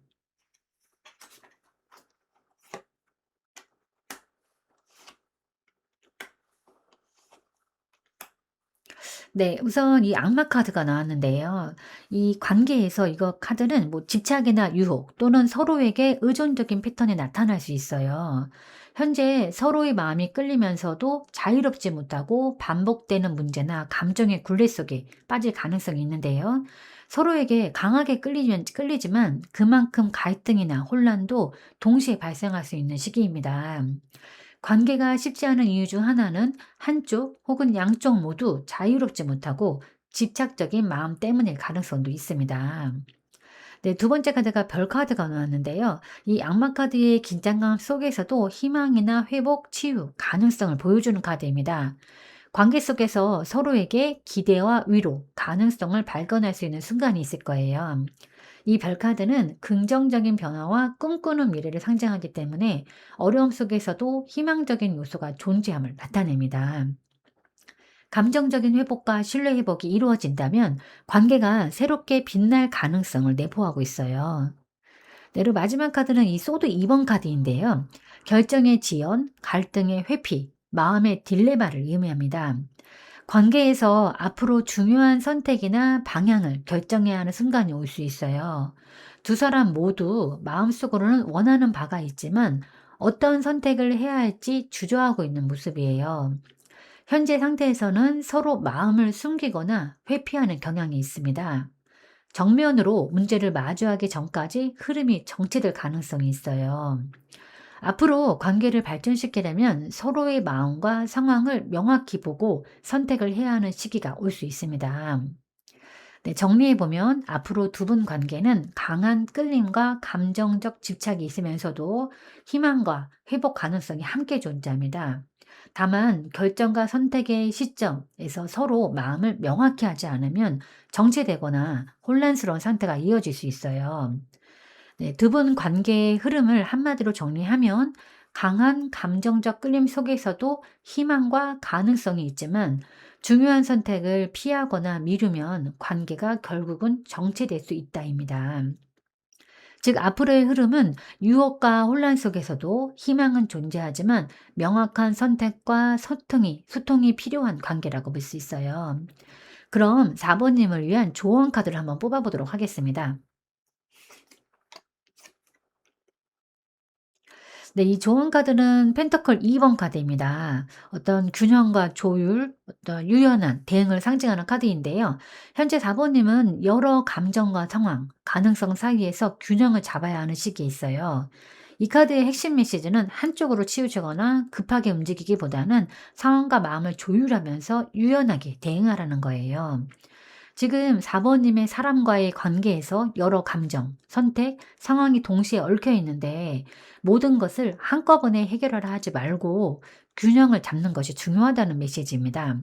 Speaker 1: 네. 우선 이 악마 카드가 나왔는데요. 이 관계에서 이거 카드는 뭐 집착이나 유혹 또는 서로에게 의존적인 패턴이 나타날 수 있어요. 현재 서로의 마음이 끌리면서도 자유롭지 못하고 반복되는 문제나 감정의 굴레 속에 빠질 가능성이 있는데요. 서로에게 강하게 끌리지만 그만큼 갈등이나 혼란도 동시에 발생할 수 있는 시기입니다. 관계가 쉽지 않은 이유 중 하나는 한쪽 혹은 양쪽 모두 자유롭지 못하고 집착적인 마음 때문일 가능성도 있습니다. 네, 두 번째 카드가 별 카드가 나왔는데요. 이 악마 카드의 긴장감 속에서도 희망이나 회복, 치유, 가능성을 보여주는 카드입니다. 관계 속에서 서로에게 기대와 위로, 가능성을 발견할 수 있는 순간이 있을 거예요. 이 별카드는 긍정적인 변화와 꿈꾸는 미래를 상징하기 때문에 어려움 속에서도 희망적인 요소가 존재함을 나타냅니다. 감정적인 회복과 신뢰 회복이 이루어진다면 관계가 새롭게 빛날 가능성을 내포하고 있어요. 네, 그리고 마지막 카드는 이 소드 2번 카드인데요. 결정의 지연, 갈등의 회피, 마음의 딜레마를 의미합니다. 관계에서 앞으로 중요한 선택이나 방향을 결정해야 하는 순간이 올 수 있어요. 두 사람 모두 마음속으로는 원하는 바가 있지만 어떤 선택을 해야 할지 주저하고 있는 모습이에요. 현재 상태에서는 서로 마음을 숨기거나 회피하는 경향이 있습니다. 정면으로 문제를 마주하기 전까지 흐름이 정체될 가능성이 있어요. 앞으로 관계를 발전시키려면 서로의 마음과 상황을 명확히 보고 선택을 해야 하는 시기가 올 수 있습니다. 네, 정리해보면 앞으로 두 분 관계는 강한 끌림과 감정적 집착이 있으면서도 희망과 회복 가능성이 함께 존재합니다. 다만 결정과 선택의 시점에서 서로 마음을 명확히 하지 않으면 정체되거나 혼란스러운 상태가 이어질 수 있어요. 네, 두 분 관계의 흐름을 한마디로 정리하면 강한 감정적 끌림 속에서도 희망과 가능성이 있지만 중요한 선택을 피하거나 미루면 관계가 결국은 정체될 수 있다입니다. 즉, 앞으로의 흐름은 유혹과 혼란 속에서도 희망은 존재하지만 명확한 선택과 소통이 필요한 관계라고 볼 수 있어요. 그럼 4번님을 위한 조언 카드를 한번 뽑아보도록 하겠습니다. 네, 이 조언 카드는 펜터클 2번 카드입니다. 어떤 균형과 조율, 어떤 유연한 대응을 상징하는 카드인데요. 현재 4번님은 여러 감정과 상황, 가능성 사이에서 균형을 잡아야 하는 시기에 있어요. 이 카드의 핵심 메시지는 한쪽으로 치우치거나 급하게 움직이기보다는 상황과 마음을 조율하면서 유연하게 대응하라는 거예요. 지금 4번님의 사람과의 관계에서 여러 감정, 선택, 상황이 동시에 얽혀 있는데 모든 것을 한꺼번에 해결하려 하지 말고 균형을 잡는 것이 중요하다는 메시지입니다.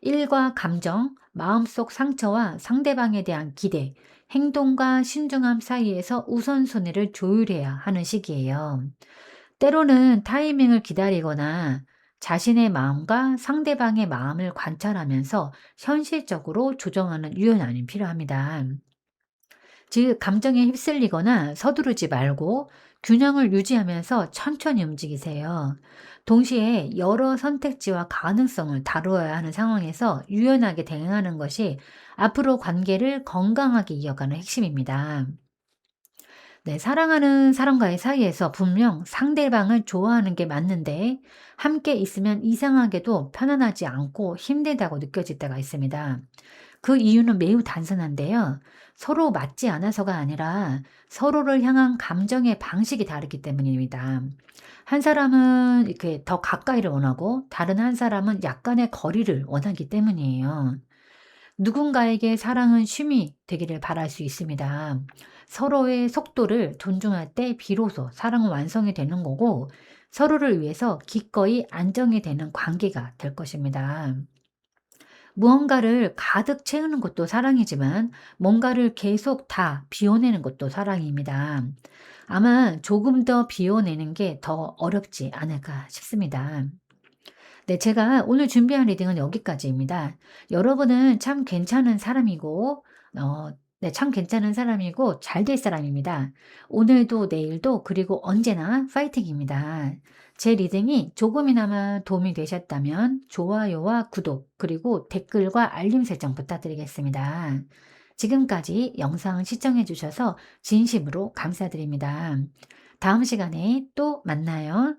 Speaker 1: 일과 감정, 마음속 상처와 상대방에 대한 기대, 행동과 신중함 사이에서 우선순위를 조율해야 하는 시기예요. 때로는 타이밍을 기다리거나 자신의 마음과 상대방의 마음을 관찰하면서 현실적으로 조정하는 유연함이 필요합니다. 즉, 감정에 휩쓸리거나 서두르지 말고 균형을 유지하면서 천천히 움직이세요. 동시에 여러 선택지와 가능성을 다루어야 하는 상황에서 유연하게 대응하는 것이 앞으로 관계를 건강하게 이어가는 핵심입니다. 네, 사랑하는 사람과의 사이에서 분명 상대방을 좋아하는 게 맞는데 함께 있으면 이상하게도 편안하지 않고 힘들다고 느껴질 때가 있습니다. 그 이유는 매우 단순한데요. 서로 맞지 않아서가 아니라 서로를 향한 감정의 방식이 다르기 때문입니다. 한 사람은 이렇게 더 가까이를 원하고 다른 한 사람은 약간의 거리를 원하기 때문이에요. 누군가에게 사랑은 쉼이 되기를 바랄 수 있습니다. 서로의 속도를 존중할 때 비로소 사랑은 완성이 되는 거고 서로를 위해서 기꺼이 안정이 되는 관계가 될 것입니다. 무언가를 가득 채우는 것도 사랑이지만 뭔가를 계속 다 비워내는 것도 사랑입니다. 아마 조금 더 비워내는 게 더 어렵지 않을까 싶습니다. 네, 제가 오늘 준비한 리딩은 여기까지입니다. 여러분은 참 괜찮은 사람이고, 어, 네, 참 괜찮은 사람이고 잘 될 사람입니다. 오늘도 내일도 그리고 언제나 파이팅입니다. 제 리딩이 조금이나마 도움이 되셨다면 좋아요와 구독, 그리고 댓글과 알림 설정 부탁드리겠습니다. 지금까지 영상 시청해 주셔서 진심으로 감사드립니다. 다음 시간에 또 만나요.